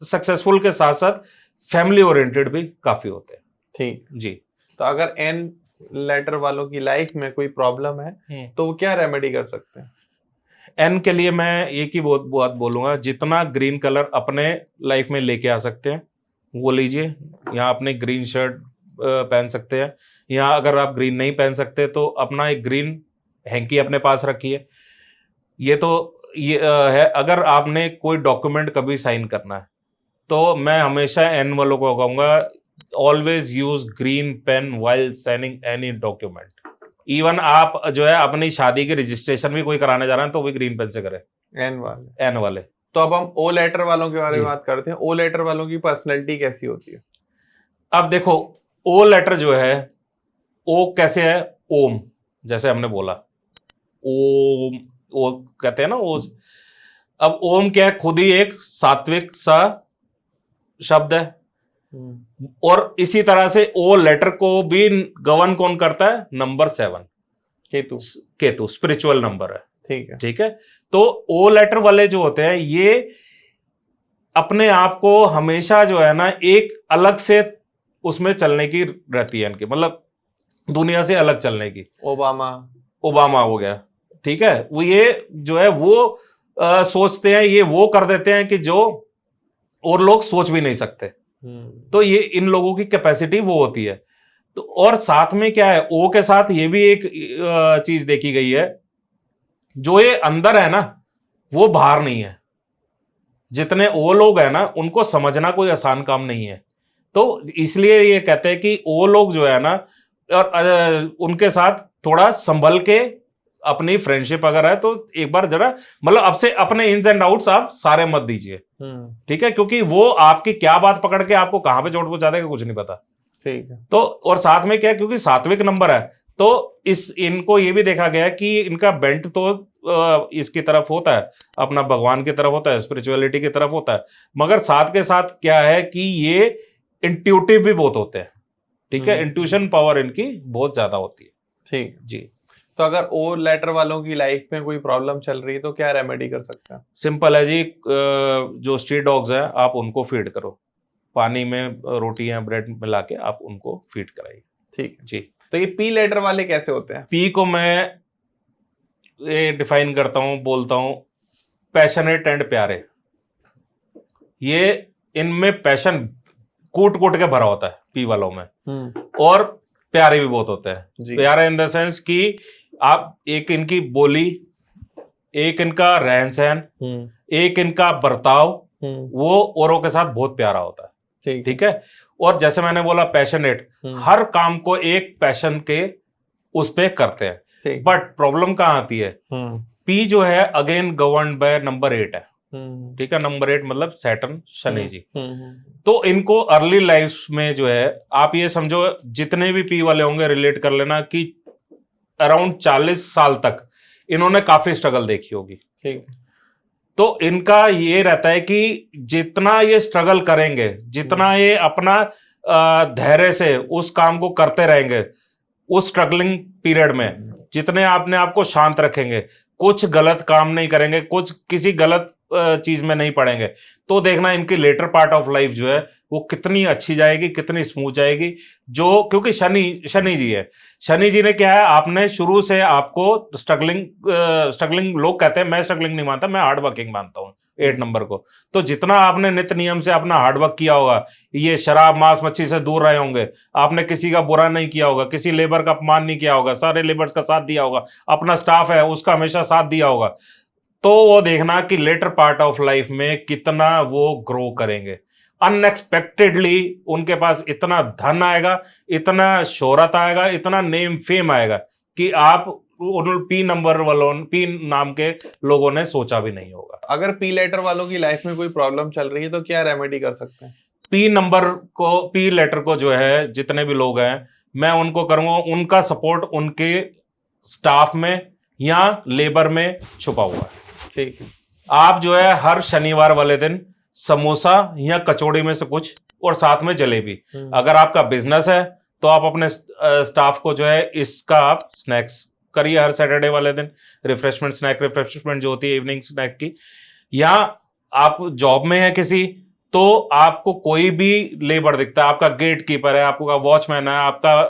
सक्सेसफुल के साथ साथ फैमिली ओरिएंटेड भी काफी होते हैं। ठीक जी। तो अगर एन लेटर वालों की लाइफ में कोई प्रॉब्लम है तो वो क्या रेमेडी कर सकते हैं? एन के लिए मैं एक ही बात बोलूंगा, जितना ग्रीन कलर अपने लाइफ में लेके आ सकते हैं वो लीजिए। यहाँ अपने ग्रीन शर्ट पहन सकते हैं, यहाँ अगर आप ग्रीन नहीं पहन सकते तो अपना एक ग्रीन हैंकी अपने पास रखिए। ये तो ये है। अगर आपने कोई डॉक्यूमेंट कभी साइन करना है तो मैं हमेशा एन वालों को कहूंगा always use green pen while signing any document. Even आप जो है अपनी शादी की रजिस्ट्रेशन भी कोई कराने जा रहे हैं तो भी ग्रीन पेन से करें। एन वाले। तो अब हम ओ लेटर वालों के बारे में बात करते हैं। ओ लेटर वालों की पर्सनैलिटी कैसी होती है? अब देखो ओ लेटर जो है, ओ कैसे है, ओम जैसे हमने बोला, ओम ओ कहते हैं ना ओ। अब ओम क्या है, खुद ही एक सात्विक सा शब्द है, और इसी तरह से ओ लेटर को भी गवर्न कौन करता है, नंबर 7 केतु स्पिरिचुअल नंबर है। ठीक है। तो ओ लेटर वाले जो होते हैं ये अपने आप को हमेशा जो है ना एक अलग से उसमें चलने की रहती है इनकी, मतलब दुनिया से अलग चलने की। ओबामा हो गया, ठीक है। वो ये जो है वो सोचते हैं, ये वो कर देते हैं कि जो और लोग सोच भी नहीं सकते। तो ये इन लोगों की कैपेसिटी वो होती है। तो और साथ में क्या है, ओ के साथ ये भी एक चीज देखी गई है, जो ये अंदर है ना वो बाहर नहीं है। जितने ओ लोग हैं ना उनको समझना कोई आसान काम नहीं है। तो इसलिए ये कहते हैं कि ओ लोग जो है ना, और उनके साथ थोड़ा संभल के अपनी फ्रेंडशिप अगर है तो एक बार जरा मतलब अब से अपने इन्स एंड आउट्स आप सारे मत दीजिए, ठीक है, क्योंकि वो आपकी क्या बात पकड़ के आपको कहां पे चोट पहुंचा देगा कुछ नहीं पता। ठीक है। तो और साथ में क्या, क्योंकि सात्विक नंबर है तो इनको ये भी देखा गया कि इनका बेंट तो इसकी तरफ होता है, अपना भगवान की तरफ होता है, स्पिरिचुअलिटी की तरफ होता है, मगर साथ के साथ क्या है कि ये इंट्यूटिव भी बहुत होते हैं। ठीक है, इंट्यूशन पावर इनकी बहुत ज्यादा होती है। ठीक जी। तो अगर ओ लेटर वालों की लाइफ में कोई प्रॉब्लम चल रही है तो क्या रेमेडी कर सकते हैं? सिंपल है जी, जो स्ट्रीट डॉग्स हैं आप उनको फीड करो, पानी में रोटियां ब्रेड मिला के आप उनको फीड कराइए। ठीक जी। तो ये पी लेटर वाले कैसे होते हैं? पी को मैं ये डिफाइन करता हूं, बोलता हूं पैशनेट एंड प्यारे। ये इनमें पैशन कूट कूट के भरा होता है पी वालों में, और प्यारे भी बहुत होते हैं। प्यारे इन द सेंस कि आप एक इनकी बोली, एक इनका रहन सहन, एक इनका बर्ताव, वो औरों के साथ बहुत प्यारा होता है। ठीक है। और जैसे मैंने बोला पैशनेट, हर काम को एक पैशन के उस पे करते हैं। बट प्रॉब्लम कहाँ आती है, पी जो है अगेन गवर्न बाय नंबर 8 है। ठीक है, नंबर 8 मतलब सैटर्न, शनि जी। तो इनको अर्ली लाइफ में जो है, आप ये समझो जितने भी पी वाले होंगे रिलेट कर लेना कि अराउंड 40 साल तक इन्होंने काफी स्ट्रगल देखी होगी। ठीक। तो इनका ये रहता है कि जितना ये स्ट्रगल करेंगे, जितना ये अपना धैर्य से उस काम को करते रहेंगे, उस स्ट्रगलिंग पीरियड में जितने आपने आपको शांत रखेंगे, कुछ गलत काम नहीं करेंगे, कुछ किसी गलत चीज में नहीं पड़ेंगे, तो देखना इनकी लेटर पार्ट ऑफ लाइफ जो है वो कितनी अच्छी जाएगी, कितनी स्मूथ जाएगी। जो क्योंकि शनि जी है, शनि जी ने क्या है, आपने शुरू से आपको स्ट्रगलिंग लोग कहते हैं, मैं स्ट्रगलिंग नहीं मानता, मैं हार्ड वर्किंग मानता हूं 8 नंबर को। तो जितना आपने नित्य नियम से अपना हार्डवर्क किया होगा, ये शराब मांस मच्छी से दूर रहे होंगे, आपने किसी का बुरा नहीं किया होगा, किसी लेबर का अपमान नहीं किया होगा, सारे लेबर्स का साथ दिया होगा, अपना स्टाफ है उसका हमेशा साथ दिया होगा, तो वो देखना कि लेटर पार्ट ऑफ लाइफ में कितना वो ग्रो करेंगे। अनएक्सपेक्टेडली उनके पास इतना धन आएगा, इतना शोहरत आएगा, इतना नेम फेम आएगा कि आप पी नंबर वालों, पी नाम के लोगों ने सोचा भी नहीं होगा। अगर पी लेटर वालों की लाइफ में कोई प्रॉब्लम चल रही है तो क्या रेमेडी कर सकते हैं? पी नंबर को, पी लेटर को जो है, जितने भी लोग हैं मैं उनको करूंगा, उनका सपोर्ट उनके स्टाफ में या लेबर में छुपा हुआ है। ठीक। आप जो है हर शनिवार वाले दिन समोसा या कचौड़ी में से कुछ और साथ में जलेबी, अगर आपका बिजनेस है तो आप अपने स्टाफ को जो है इसका आप स्नैक्स करिए हर सैटरडे वाले दिन, रिफ्रेशमेंट स्नैक, रिफ्रेशमेंट जो होती है इवनिंग स्नैक की। या आप जॉब में है किसी, तो आपको कोई भी लेबर दिखता है, आपका गेट कीपर है, आपका वॉचमैन है, आपका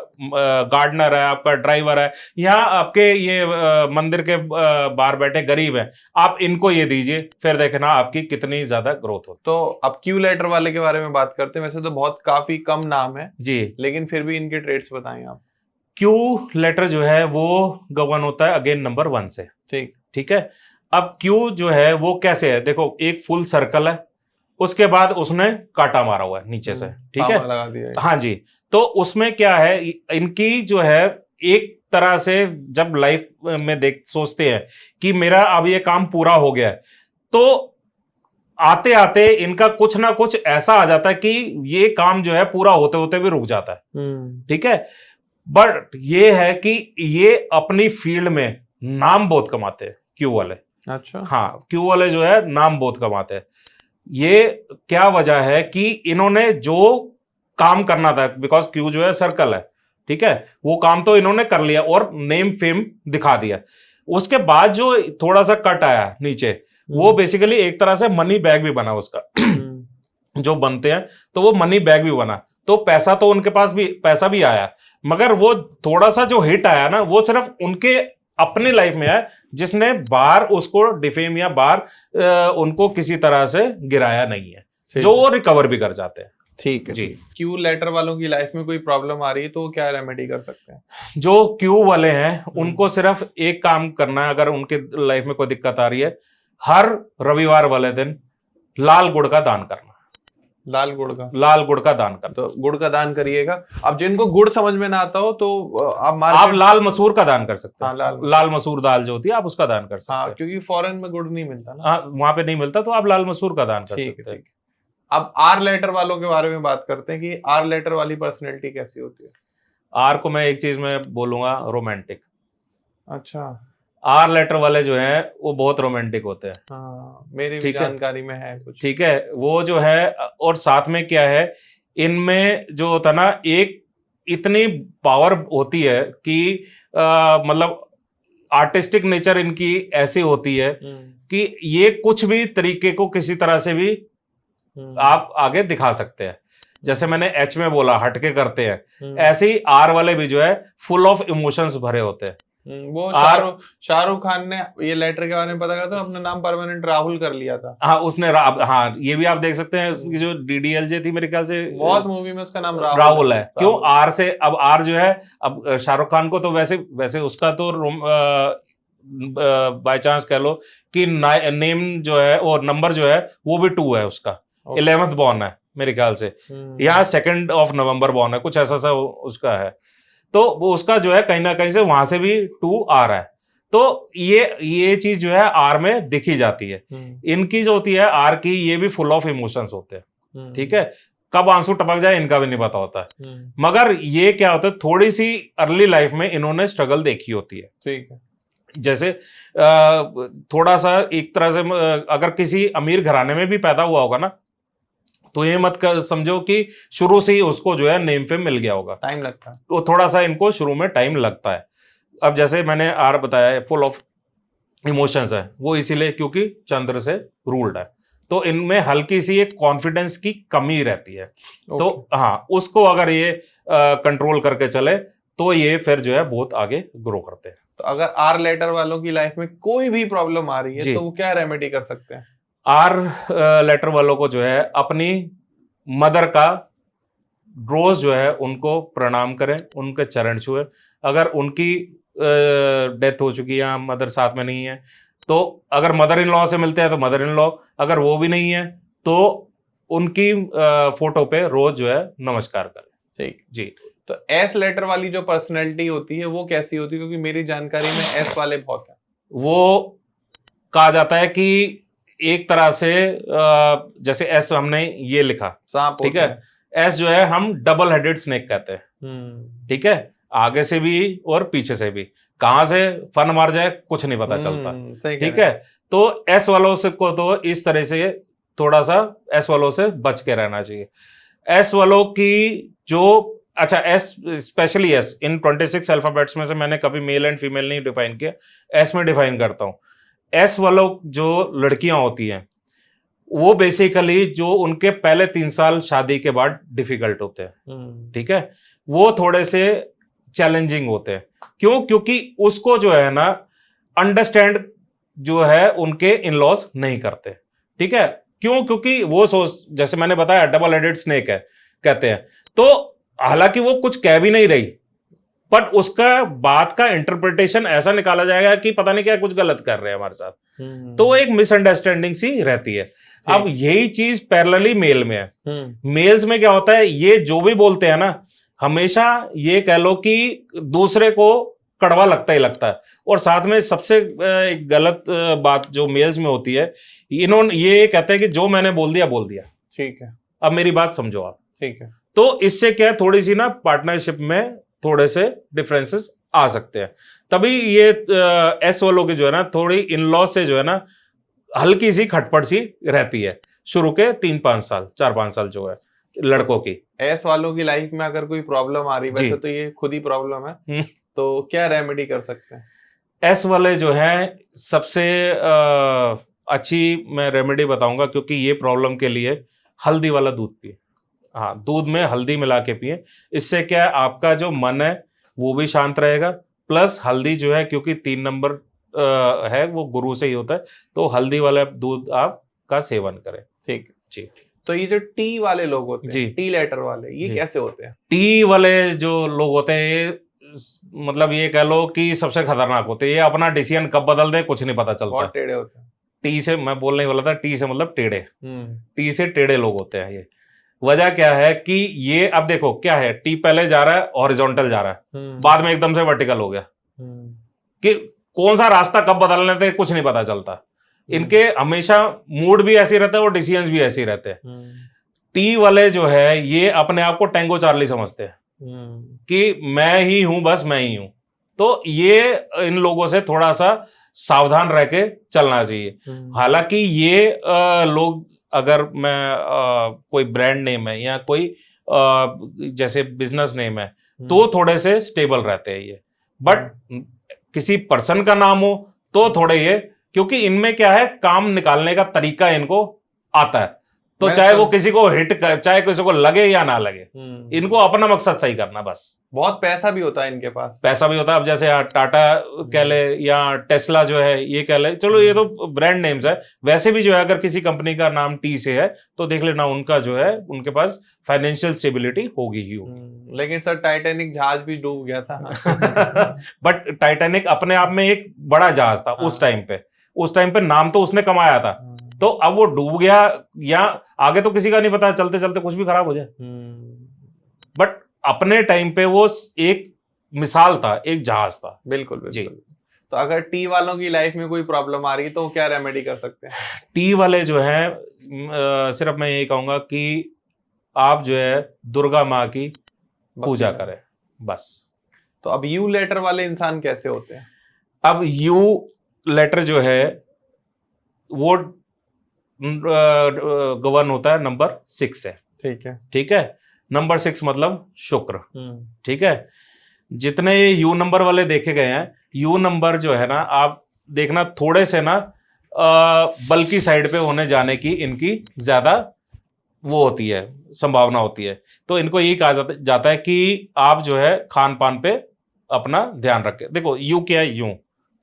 गार्डनर है, आपका ड्राइवर है, या आपके ये मंदिर के बाहर बैठे गरीब हैं, आप इनको ये दीजिए, फिर देखना आपकी कितनी ज्यादा ग्रोथ हो। तो अब क्यू लेटर वाले के बारे में बात करते हैं। वैसे तो बहुत काफी कम नाम है जी, लेकिन फिर भी इनके ट्रेड्स बताएं आप। क्यू लेटर जो है वो गवर्न होता है अगेन नंबर 1 से। ठीक है। अब क्यू जो है वो कैसे है, देखो एक फुल सर्कल है, उसके बाद उसने काटा मारा हुआ है नीचे से। ठीक है, लगा दिया। हाँ जी। तो उसमें क्या है, इनकी जो है एक तरह से जब लाइफ में सोचते हैं कि मेरा अब ये काम पूरा हो गया है, तो आते आते इनका कुछ ना कुछ ऐसा आ जाता है कि ये काम जो है पूरा होते होते भी रुक जाता है। ठीक है। बट ये है कि ये अपनी फील्ड में नाम बहुत कमाते हैं क्यू वाले। अच्छा। हाँ, क्यू वाले जो है नाम बहुत कमाते हैं। ये क्या वजह है कि इन्होंने जो काम करना था, बिकॉज क्यू जो है सर्कल है, ठीक है, वो काम तो इन्होंने कर लिया और नेम फेम दिखा दिया। उसके बाद जो थोड़ा सा कट आया नीचे, वो बेसिकली एक तरह से मनी बैग भी बना उसका जो बनते हैं, तो वो मनी बैग भी बना। तो पैसा तो उनके पास भी पैसा भी आया, मगर वो थोड़ा सा जो हिट आया ना, वो सिर्फ उनके अपने लाइफ में है, जिसने बाहर उसको डिफेम या बाहर उनको किसी तरह से गिराया नहीं है, जो वो रिकवर भी कर जाते हैं। ठीक है जी। क्यू लेटर वालों की लाइफ में कोई प्रॉब्लम आ रही है तो क्या रेमेडी कर सकते हैं? जो क्यू वाले हैं उनको सिर्फ एक काम करना है, अगर उनके लाइफ में कोई दिक्कत आ रही है, हर रविवार वाले दिन लाल गुड़ का दान करना। लाल गुड़ का दान करना। तो गुड़ का दान करिएगा। अब जिनको गुड़ समझ में ना आता हो तो आप लाल मसूर का दान कर सकते हैं। लाल मसूर दाल जो होती है आप उसका दान कर सकते हैं। क्योंकि फॉरेन में गुड़ नहीं मिलता ना। वहां पे नहीं मिलता, तो आप लाल मसूर का दान कर सकते हैं। अब आर लेटर वालों के बारे में बात करते हैं कि आर लेटर वाली पर्सनैलिटी कैसी होती है? आर को मैं एक चीज में बोलूंगा, रोमांटिक। अच्छा। आर लेटर वाले जो हैं वो बहुत रोमांटिक होते हैं। हाँ, मेरी भी जानकारी में है कुछ। ठीक है, वो जो है, और साथ में क्या है, इनमें जो होता है ना, एक इतनी पावर होती है कि मतलब आर्टिस्टिक नेचर इनकी ऐसी होती है कि ये कुछ भी तरीके को किसी तरह से भी आप आगे दिखा सकते हैं। जैसे मैंने एच में बोला हटके करते हैं, ऐसे ही आर वाले भी जो है फुल ऑफ इमोशंस भरे होते हैं। वो शाहरुख खान ने ये लेटर के बारे में पता था, अपना नाम परमानेंट राहुल कर लिया था। हाँ, उसने हाँ, ये भी आप देख सकते हैं, उसकी जो डीडीएलजे थी मेरे ख्याल से बहुत मूवी में उसका नाम राहुल है। क्यों आर से? अब आर जो है, अब शाहरुख खान को तो वैसे उसका तो बाय चांस कह लो कि नेम जो है और नंबर जो है वो भी 2 है, उसका 11th बॉर्न है मेरे ख्याल से, या 2 नवंबर बॉर्न है, कुछ ऐसा सा उसका है। तो वो उसका जो है कहीं ना कहीं से वहां से भी 2 आ रहा है। तो ये चीज जो है आर में दिखी जाती है। इनकी जो होती है आर की, ये भी फुल ऑफ इमोशंस होते हैं, ठीक है, कब आंसू टपक जाए इनका भी नहीं पता होता है। मगर ये क्या होता है, थोड़ी सी अर्ली लाइफ में इन्होंने स्ट्रगल देखी होती है। ठीक है। जैसे थोड़ा सा एक तरह से अगर किसी अमीर घराने में भी पैदा हुआ होगा ना, तो ये मत समझो कि शुरू से ही उसको जो है नेम फेम मिल गया होगा, टाइम लगता है। तो थोड़ा सा इनको शुरू में टाइम लगता है। अब जैसे मैंने आर बताया है, फुल ऑफ इमोशंस है, वो इसीलिए क्योंकि चंद्र से रूल्ड है, तो इनमें हल्की सी एक कॉन्फिडेंस की कमी रहती है। तो हाँ, उसको अगर ये कंट्रोल करके चले तो ये फिर जो है बहुत आगे ग्रो करते हैं। तो अगर आर लेटर वालों की लाइफ में कोई भी प्रॉब्लम आ रही है तो वो क्या रेमेडी कर सकते हैं? आर लेटर वालों को जो है अपनी मदर का रोज जो है उनको प्रणाम करें, उनके चरण छुए। अगर उनकी डेथ हो चुकी है या मदर साथ में नहीं है, तो अगर मदर इन लॉ से मिलते हैं तो मदर इन लॉ, अगर वो भी नहीं है तो उनकी फोटो पे रोज जो है नमस्कार करें। ठीक जी। तो एस लेटर वाली जो पर्सनैलिटी होती है वो कैसी होती है? क्योंकि मेरी जानकारी में एस वाले बहुत है। वो कहा जाता है कि एक तरह से जैसे एस हमने ये लिखा सांप, ठीक है, एस जो है हम डबल हेडेड स्नेक कहते हैं, ठीक है, आगे से भी और पीछे से भी, कहां से फन मार जाए कुछ नहीं पता चलता, ठीक है। तो एस वालों से को तो इस तरह से थोड़ा सा एस वालों से बच के रहना चाहिए। एस वालों की जो, अच्छा, एस स्पेशली एस इन 26 अल्फाबेट्स में से मैंने कभी मेल एंड फीमेल नहीं डिफाइन किया, एस में डिफाइन करता हूं। एस वालों जो लड़कियां होती हैं वो बेसिकली जो उनके पहले 3 साल शादी के बाद डिफिकल्ट होते हैं, ठीक है, वो थोड़े से चैलेंजिंग होते हैं। क्यों? क्योंकि उसको जो है ना अंडरस्टैंड जो है उनके इन लॉज नहीं करते, ठीक है। क्यों? क्योंकि वो सोच, जैसे मैंने बताया डबल हेडेड स्नेक है कहते हैं, तो हालांकि वो कुछ कह भी नहीं रही, बट उसका बात का इंटरप्रिटेशन ऐसा निकाला जाएगा कि पता नहीं क्या कुछ गलत कर रहे हैं हमारे साथ, तो वो एक मिसअंडरस्टैंडिंग सी रहती है। अब यही चीज पैरेलली मेल में है। मेल्स में क्या होता है, ये जो भी बोलते हैं ना, हमेशा ये कह लो कि दूसरे को कड़वा लगता ही लगता है। और साथ में सबसे गलत बात जो मेल्स में होती है, इन्होंने ये कहते हैं कि जो मैंने बोल दिया, ठीक है, अब मेरी बात समझो आप, ठीक है। तो इससे क्या है, थोड़ी सी ना पार्टनरशिप में थोड़े से डिफरेंसेस आ सकते हैं। तभी ये एस वालों की जो है ना थोड़ी इन लॉ से जो है ना हल्की सी खटपट सी रहती है शुरू के 3-5 साल 4-5 साल जो है लड़कों की। एस वालों की लाइफ में अगर कोई प्रॉब्लम आ रही, वैसे तो ये खुद ही प्रॉब्लम है, तो क्या रेमेडी कर सकते हैं? एस वाले जो है सबसे अच्छी मैं रेमेडी बताऊंगा, क्योंकि ये प्रॉब्लम के लिए हल्दी वाला दूध पिए। हाँ, दूध में हल्दी मिला के पिए। इससे क्या है, आपका जो मन है वो भी शांत रहेगा, प्लस हल्दी जो है क्योंकि 3 नंबर है वो गुरु से ही होता है, तो हल्दी वाला दूध आप का सेवन करें। ठीक जी। तो ये जो टी वाले लोग होते हैं, टी लेटर वाले, ये कैसे होते हैं? टी वाले जो लोग होते हैं, ये मतलब ये कह लो कि सबसे खतरनाक होते हैं। ये अपना डिसीजन कब बदल दे कुछ नहीं पता चलता। बहुत टेढ़े होते हैं। टी से मैं बोलने वाला था, टी से मतलब टेढ़े, टी से टेढ़े लोग होते हैं ये। वजह क्या है कि ये, अब देखो क्या है, टी पहले जा रहा है हॉरिजॉन्टल जा रहा है, बाद में एकदम से वर्टिकल हो गया, कि कौन सा रास्ता कब बदलने थे कुछ नहीं पता चलता। इनके हमेशा मूड भी ऐसे रहता है और डिसीजंस भी ऐसे रहते हैं। टी वाले जो है ये अपने आप को टैंगो चार्ली समझते हैं कि मैं ही हूं, बस मैं ही हूं। तो ये इन लोगों से थोड़ा सा सावधान रह के चलना चाहिए। हालांकि ये लोग, अगर मैं कोई ब्रांड नेम है या कोई जैसे बिजनेस नेम है, तो थोड़े से स्टेबल रहते हैं ये, बट किसी पर्सन का नाम हो तो थोड़े ये, क्योंकि इनमें क्या है, काम निकालने का तरीका इनको आता है, तो मैंने चाहे वो सब- किसी को हिट कर, चाहे किसी को लगे या ना लगे, इनको अपना मकसद सही करना बस। बहुत पैसा भी होता है इनके पास। पैसा भी होता है। अब जैसे टाटा कह ले या टेस्ला जो है ये कह ले, चलो ये तो ब्रांड नेम्स है, वैसे भी जो है अगर किसी कंपनी का नाम टी से है तो देख लेना उनका जो है उनके पास फाइनेंशियल स्टेबिलिटी होगी ही होगी। लेकिन सर टाइटैनिक जहाज भी डूब गया था। बट टाइटैनिक अपने आप में एक बड़ा जहाज था उस टाइम पे नाम तो उसने कमाया था। तो अब वो डूब गया या आगे तो किसी का नहीं पता, चलते चलते कुछ भी खराब हो जाए। बट अपने टाइम पे वो एक मिसाल था, एक जहाज था। बिल्कुल बिल्कुल। तो अगर टी वालों की लाइफ में कोई प्रॉब्लम आ रही है तो वो क्या रेमेडी कर सकते हैं? टी वाले जो है सिर्फ मैं यही कहूंगा कि आप जो है दुर्गा माँ की पूजा करें बस। तो अब यू लेटर वाले इंसान कैसे होते हैं? अब यू लेटर जो है वो गवर्न होता है नंबर 6 से। ठीक है, नंबर 6 मतलब शुक्र। ठीक है, जितने यू नंबर वाले देखे गए हैं, यू नंबर जो है ना आप देखना थोड़े से ना बल्कि साइड पे होने जाने की इनकी ज्यादा वो होती है, संभावना होती है। तो इनको यही कहा जाता है कि आप जो है खान पान पे अपना ध्यान रखें। देखो यू क्या है, यू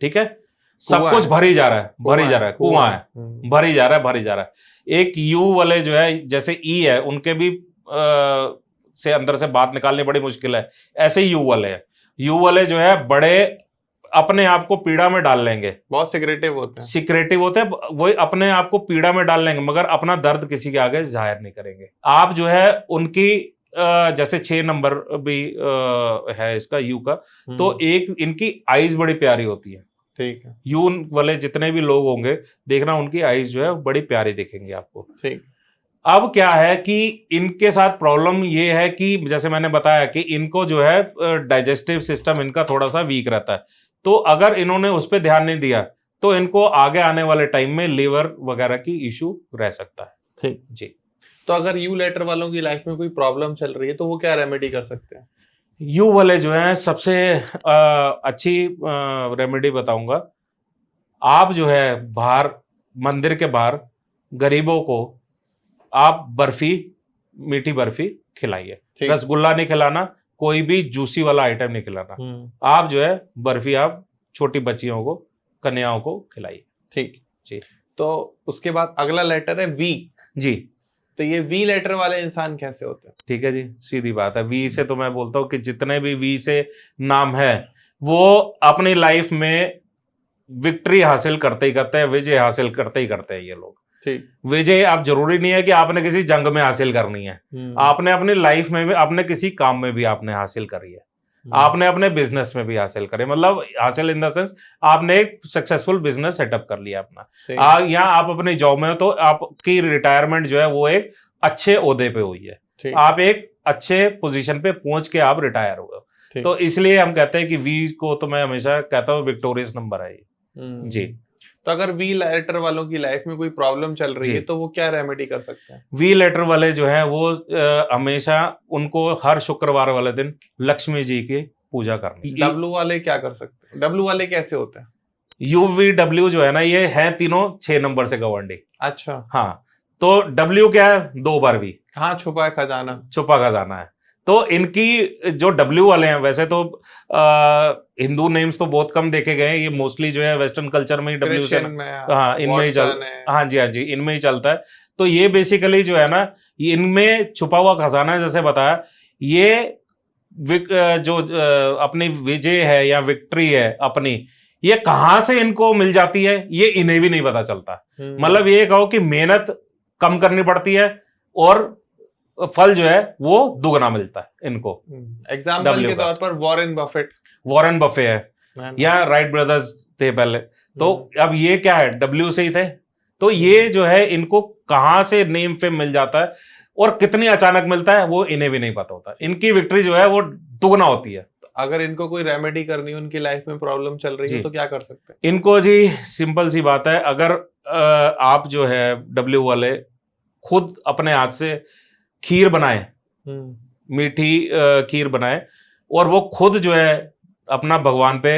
ठीक है, सब कुछ भरी जा रहा है, भरी जा रहा है, कुआं है, भरी जा रहा है, भरी जा रहा है। एक यू वाले जो है जैसे ई है, उनके भी से अंदर से बात निकालनी बड़ी मुश्किल है, ऐसे यू वाले हैं। यू वाले जो है बड़े अपने आप को पीड़ा में डाल लेंगे, बहुत सिक्रेटिव होते हैं, सिक्रेटिव होते हैं, वही अपने आप को पीड़ा में डाल लेंगे मगर अपना दर्द किसी के आगे जाहिर नहीं करेंगे। आप जो है उनकी जैसे 6 नंबर भी है इसका यू का, तो एक इनकी आईज बड़ी प्यारी होती है। ठीक है, यू वाले जितने भी लोग होंगे देखना उनकी आईज जो है बड़ी प्यारी दिखेंगी आपको। ठीक। अब क्या है कि इनके साथ प्रॉब्लम ये है कि जैसे मैंने बताया कि इनको जो है डाइजेस्टिव सिस्टम इनका थोड़ा सा वीक रहता है, तो अगर इन्होंने उस पर ध्यान नहीं दिया तो इनको आगे आने वाले टाइम में लीवर वगैरह की इशू रह सकता है। ठीक जी। तो अगर यू लेटर वालों की लाइफ में कोई प्रॉब्लम चल रही है तो वो क्या रेमेडी कर सकते हैं? यू वाले जो है सबसे अच्छी रेमेडी बताऊंगा, आप जो है बाहर मंदिर के बाहर गरीबों को आप बर्फी, मीठी बर्फी खिलाइए। रसगुल्ला नहीं खिलाना, कोई भी जूसी वाला आइटम नहीं खिलाना। आप जो है बर्फी आप छोटी बच्चियों को, कन्याओं को खिलाइए। ठीक जी। तो उसके बाद अगला लेटर है वी। जी। तो ये वी लेटर वाले इंसान कैसे होते हैं? ठीक है जी, सीधी बात है। वी से तो मैं बोलता हूं कि जितने भी वी से नाम है वो अपनी लाइफ में विक्ट्री हासिल करते ही करते हैं, विजय हासिल करते ही करते हैं ये लोग। ठीक। विजय आप जरूरी नहीं है कि आपने किसी जंग में हासिल करनी है, आपने अपनी लाइफ में भी, अपने किसी काम में भी आपने हासिल करी है, आपने अपने बिजनेस में भी हासिल करे, मतलब हासिल इन द सेंस आपने एक सक्सेसफुल बिजनेस सेटअप कर लिया अपना। या आप अपनी जॉब में हो तो आपकी रिटायरमेंट जो है वो एक अच्छे ओहदे पे हुई है, आप एक अच्छे पोजीशन पे पहुंच के आप रिटायर हुए। तो इसलिए हम कहते हैं कि वी को तो मैं हमेशा कहता हूँ विक्टोरियस नंबर है ये। जी। तो अगर वी लेटर वालों की लाइफ में कोई प्रॉब्लम चल रही है तो वो क्या रेमेडी कर सकते हैं? वी लेटर वाले जो हैं वो हमेशा उनको हर शुक्रवार वाले दिन लक्ष्मी जी की पूजा करनी। डब्ल्यू वाले क्या कर सकते हैं? डब्ल्यू वाले कैसे होते हैं? UVW जो है ना, ये है तीनों 6 नंबर से गवर्नड। अच्छा। हाँ, तो W क्या है? 2 बार भी। हाँ, छुपा खजाना, छुपा खजाना है। तो इनकी जो W वाले हैं, वैसे तो हिंदू नेम्स तो बहुत कम देखे गए हैं, ये मोस्टली जो है वेस्टर्न कल्चर में ही W से, हाँ इनमें ही हाँ जी इनमें ही चलता है। तो ये बेसिकली जो है ना, इनमें छुपा हुआ खजाना है, जैसे बताया, ये जो अपनी विजय है या विक्ट्री है अपनी, ये कहां से इनको मिल जाती है ये इन्हें भी नहीं पता चलता। मतलब ये कहो कि मेहनत कम करनी पड़ती है और फल जो है वो दुगना मिलता है इनको। एग्जाम्पल के तौर पर वॉरेन बफे है या राइट ब्रदर्स थे पहले, तो अब ये क्या है? W से ही थे। तो ये जो है इनको कहां से नेम फेम मिल जाता है और कितनी अचानक मिलता है वो इन्हें भी नहीं पता होता। इनकी विक्ट्री जो है वो दुगना होती है। अगर इनको कोई रेमेडी करनी है, उनकी लाइफ में प्रॉब्लम चल रही है, तो क्या कर सकते हैं? इनको जी सिंपल सी बात है, अगर आप जो है W वाले खुद अपने हाथ से खीर बनाए, मीठी खीर बनाए और वो खुद जो है अपना भगवान पे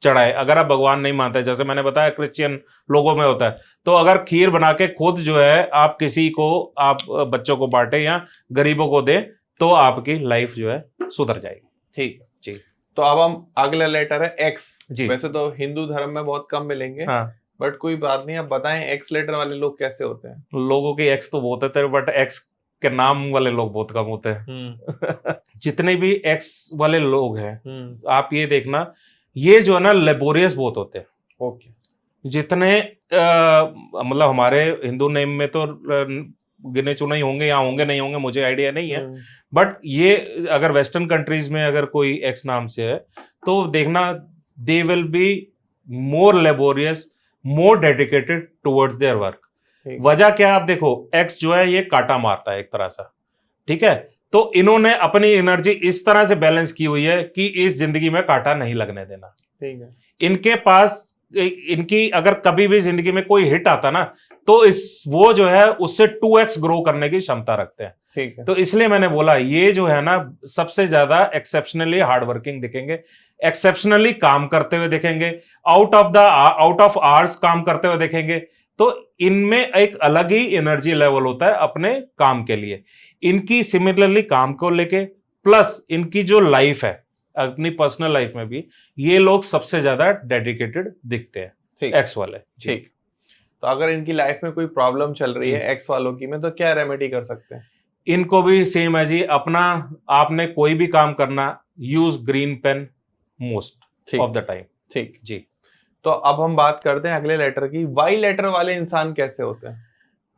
चढ़ाए। अगर आप भगवान नहीं मानते, जैसे मैंने बताया क्रिश्चियन लोगों में होता है, तो अगर खीर बना के खुद जो है आप किसी को, आप बच्चों को बांटे या गरीबों को दे, तो आपकी लाइफ जो है सुधर जाएगी। ठीक है जी। तो अब हम अगला लेटर है एक्स। जी। वैसे तो हिंदू धर्म में बहुत कम मिलेंगे, हाँ, बट कोई बात नहीं, आप बताएं एक्स लेटर वाले लोग कैसे होते हैं। लोगों के एक्स तो बहुत होते हैं, बट एक्स के नाम वाले लोग बहुत कम होते हैं। जितने भी एक्स वाले लोग हैं, आप ये देखना, ये जो है ना लेबोरियस बहुत होते हैं। ओके। जितने मतलब हमारे हिंदू नेम में तो गिने चुने ही होंगे, या होंगे नहीं होंगे मुझे आइडिया नहीं है, बट ये अगर वेस्टर्न कंट्रीज में अगर कोई एक्स नाम से है, तो देखना they will be more laborious, more dedicated towards their work. वजह क्या है, आप देखो एक्स जो है ये काटा मारता है एक तरह से, ठीक है, तो इन्होंने अपनी एनर्जी इस तरह से बैलेंस की हुई है कि इस जिंदगी में काटा नहीं लगने देना। ठीक है। इनके पास, इनकी अगर कभी भी जिंदगी में कोई हिट आता ना, तो वो जो है उससे 2x ग्रो करने की क्षमता रखते हैं। ठीक है। तो इसलिए मैंने बोला ये जो है ना सबसे ज्यादा एक्सेप्शनली हार्ड वर्किंग दिखेंगे, एक्सेप्शनली काम करते हुए दिखेंगे, आउट ऑफ आवर्स काम करते हुए दिखेंगे। तो इनमें एक अलग ही एनर्जी लेवल होता है अपने काम के लिए। इनकी सिमिलरली काम को लेके, प्लस इनकी जो लाइफ है अपनी पर्सनल लाइफ में भी, ये लोग सबसे ज्यादा डेडिकेटेड दिखते हैं एक्स वाले। ठीक। तो अगर इनकी लाइफ में कोई प्रॉब्लम चल रही है एक्स वालों की में, तो क्या रेमेडी कर सकते हैं। इनको भी सेम है जी, अपना आपने कोई भी काम करना, use green pen most of the time. ठीक जी। तो अब हम बात करते हैं अगले लेटर की। वाई लेटर वाले इंसान कैसे होते हैं।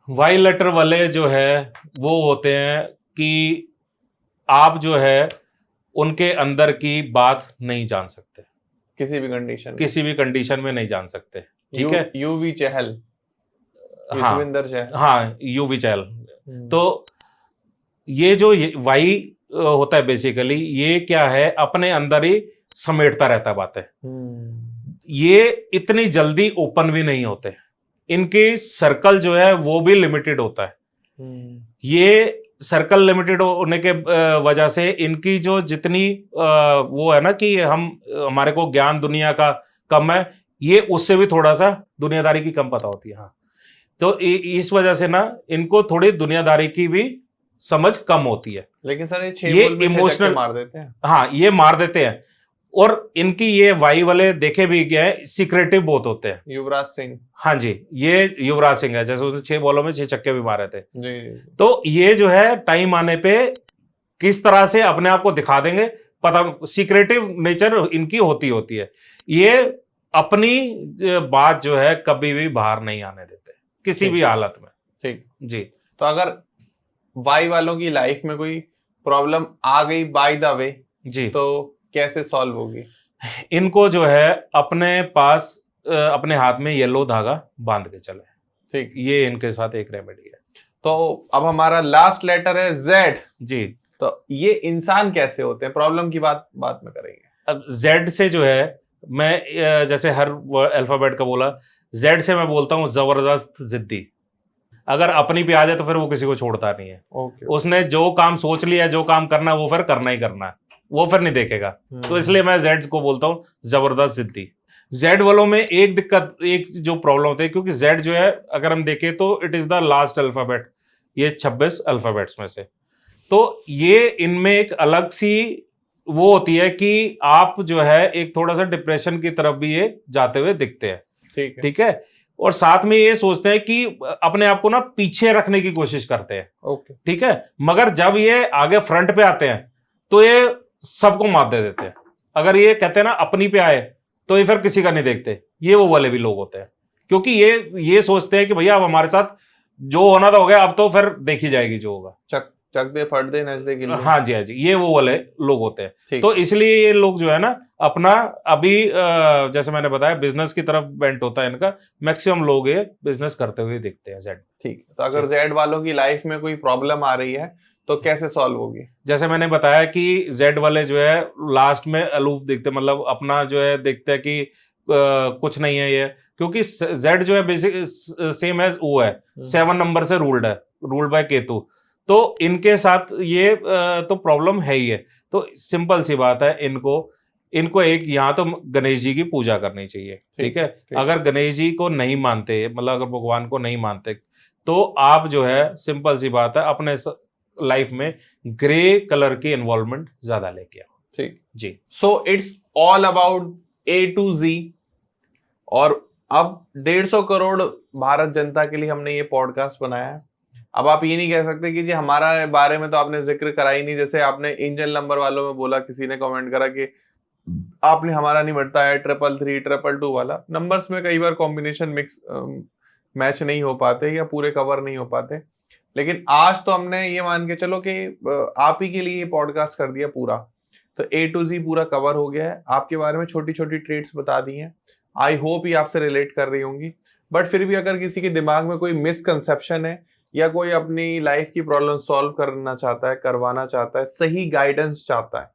वाई लेटर वाले जो है वो होते हैं कि आप जो है उनके अंदर की बात नहीं जान सकते, किसी भी कंडीशन में नहीं जान सकते। ठीक है। यूवी चहल, हाँ, हाँ, यूवी चहल। तो ये जो वाई होता है बेसिकली, ये क्या है, अपने अंदर ही समेटता रहता है बातें। ये इतनी जल्दी ओपन भी नहीं होते, इनके सर्कल जो है वो भी लिमिटेड होता है। ये सर्कल लिमिटेड होने के वजह से इनकी जो जितनी वो है ना कि हमारे को ज्ञान दुनिया का कम है, ये उससे भी थोड़ा सा दुनियादारी की कम पता होती है। हाँ, तो इस वजह से ना इनको थोड़ी दुनियादारी की भी समझ कम होती है। लेकिन सर ये इमोशनल मार देते हैं। हाँ, ये मार देते हैं। और इनकी ये वाई वाले देखे भी गए सीक्रेटिव बहुत होते हैं। युवराज सिंह। हाँ जी, ये युवराज सिंह है, जैसे उसने 6 बॉलों में 6 छक्के भी मारे थे जी। तो ये जो है टाइम आने पे किस तरह से अपने आप को दिखा देंगे पता, सीक्रेटिव नेचर इनकी होती है। ये अपनी बात जो है कभी भी बाहर नहीं आने देते किसी भी हालत में। ठीक जी। तो अगर वाई वालों की लाइफ में कोई प्रॉब्लम आ गई बाय द वे जी, तो कैसे सॉल्व होगी। इनको जो है अपने पास अपने हाथ में येलो धागा बांध के चले। ठीक, ये इनके साथ एक रेमेडी है। तो अब हमारा लास्ट लेटर है जेड। जी। तो ये इंसान कैसे होते हैं, प्रॉब्लम की बात में करेंगे। अब जेड से जो है, मैं जैसे हर अल्फाबेट का बोला, जेड से मैं बोलता हूँ जबरदस्त जिद्दी। अगर अपनी पे आ जाए तो फिर वो किसी को छोड़ता नहीं है। उसने जो काम सोच लिया, जो काम करना है वो फिर करना ही करना है, वो फिर नहीं देखेगा। तो इसलिए मैं जेड को बोलता हूँ जबरदस्त जिद्दी। जेड वालों में एक दिक्कत, एक जो प्रॉब्लम होती है, क्योंकि जेड जो है अगर हम देखें तो it is the last alphabet, ये 26 अल्फाबेट्स में से। तो ये इनमें एक अलग सी वो होती है कि आप जो है एक थोड़ा सा डिप्रेशन की तरफ भी ये जाते हुए दिखते हैं। ठीक है। और साथ में ये सोचते हैं कि अपने आप को ना पीछे रखने की कोशिश करते हैं। ठीक है। मगर जब ये आगे फ्रंट पे आते हैं तो ये सबको मात दे देते हैं। अगर ये कहते हैं ना अपनी पे आए तो ये फिर किसी का नहीं देखते। ये वो वाले भी लोग होते हैं, क्योंकि ये सोचते हैं कि भैया अब हमारे साथ जो होना था हो गया, अब तो फिर देखी जाएगी जो होगा, चक दे फट दे नच दे गिल्ले। हाँ जी, हाँ जी, ये वो वाले लोग होते हैं। तो इसलिए ये लोग जो है ना अपना अभी जैसे मैंने बताया बिजनेस की तरफ बेंट होता है इनका। मैक्सिमम लोग ये बिजनेस करते हुए दिखते हैं जेड। ठीक, तो अगर जेड वालों की लाइफ में कोई प्रॉब्लम आ रही है तो कैसे सॉल्व होगी। जैसे मैंने बताया कि जेड वाले जो है लास्ट में अलूफ दिखते, मतलब अपना जो है देखते हैं कि कुछ नहीं है ये, क्योंकि जेड जो है बेसिक सेम एज ओ है, 7 नंबर से रूल्ड बाय केतु। तो इनके साथ ये तो प्रॉब्लम है ही है। तो सिंपल सी बात है, इनको इनको एक यहाँ तो गणेश जी की पूजा करनी चाहिए, ठीक है। अगर गणेश जी को नहीं मानते, मतलब अगर भगवान को नहीं मानते, तो आप जो है सिंपल सी बात है अपने लाइफ में ग्रे कलर की इन्वॉल्वमेंट ज्यादा लेके आओ। ठीक जी। So it's all about A to Z। और अब 150 करोड़ भारत जनता के लिए हमने ये पॉडकास्ट बनाया है। अब आप ये नहीं कह सकते कि जी हमारा बारे में तो आपने जिक्र करा ही नहीं। जैसे आपने इंजन नंबर वालों में बोला, किसी ने कमेंट करा कि आपने हमारा नहीं बढ़ता है 333 222 वाला। नंबर्स में कई बार कॉम्बिनेशन मिक्स मैच नहीं हो पाते या पूरे कवर नहीं हो पाते, लेकिन आज तो हमने ये मान के चलो कि आप ही के लिए ये पॉडकास्ट कर दिया पूरा। तो A to Z पूरा कवर हो गया है, आपके बारे में छोटी छोटी ट्रेट्स बता दी हैं। आई होप ये आपसे रिलेट कर रही होंगी। बट फिर भी अगर किसी के दिमाग में कोई मिसकंसेप्शन है या कोई अपनी लाइफ की प्रॉब्लम सॉल्व करना चाहता है, करवाना चाहता है, सही गाइडेंस चाहता है,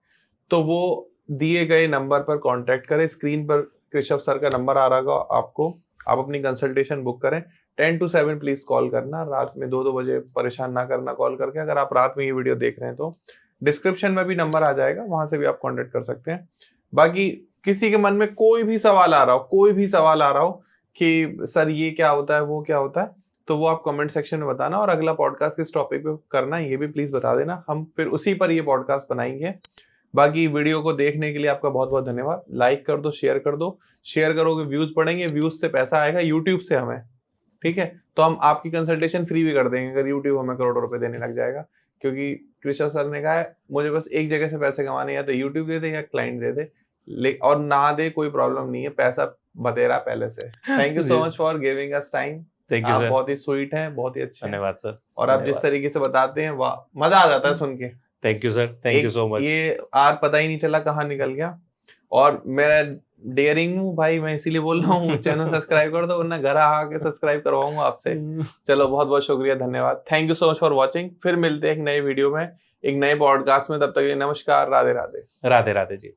तो वो दिए गए नंबर पर कांटेक्ट करें। स्क्रीन पर कृषभ सर का नंबर आ रहा होगा आपको, आप अपनी कंसल्टेशन बुक करें। 10 to 7 प्लीज कॉल करना, रात में 2-2 बजे परेशान ना करना कॉल करके। अगर आप रात में ये वीडियो देख रहे हैं तो डिस्क्रिप्शन में भी नंबर आ जाएगा, वहां से भी आप कांटेक्ट कर सकते हैं। बाकी किसी के मन में कोई भी सवाल आ रहा हो कि सर ये क्या होता है, वो क्या होता है, तो वो आप कमेंट सेक्शन में बताना, और अगला पॉडकास्ट किस टॉपिक पे करना ये भी प्लीज बता देना, हम फिर उसी पर ये पॉडकास्ट बनाएंगे। बाकी वीडियो को देखने के लिए आपका बहुत बहुत धन्यवाद। लाइक कर दो, शेयर कर दो। शेयर करोगे व्यूज बढ़ेंगे, व्यूज से पैसा आएगा यूट्यूब से हमें, ठीक है। तो हम आपकी कंसल्टेशन फ्री भी कर देंगे अगर यूट्यूब हमें करोड़ों रुपए देने लग जाएगा, क्योंकि कृष्ण सर ने कहा है मुझे बस एक जगह से पैसे कमाने, या तो यूट्यूब दे दे या क्लाइंट दे दे, और ना दे कोई प्रॉब्लम नहीं है, पैसा बतेरा पहले से। Thank you so much for giving us time. Thank you आप सर, बहुत ही स्वीट हैं, बहुत ही अच्छे हैं। धन्यवाद सर। और आप जिस तरीके से बताते हैं, वाह, मजा आ जाता है सुन के। Thank you sir, thank you so much. ये आज पता ही नहीं चला कहाँ निकल गया। और मैं डेयरिंग हूँ भाई, मैं इसीलिए बोल रहा हूँ चैनल सब्सक्राइब कर दो, वरना घर आके सब्सक्राइब करवाऊंगा आपसे। चलो बहुत बहुत शुक्रिया, धन्यवाद। Thank you so much for watching. फिर मिलते हैं एक नए वीडियो में, एक नए पॉडकास्ट में। तब तक नमस्कार, राधे राधे। राधे राधे जी।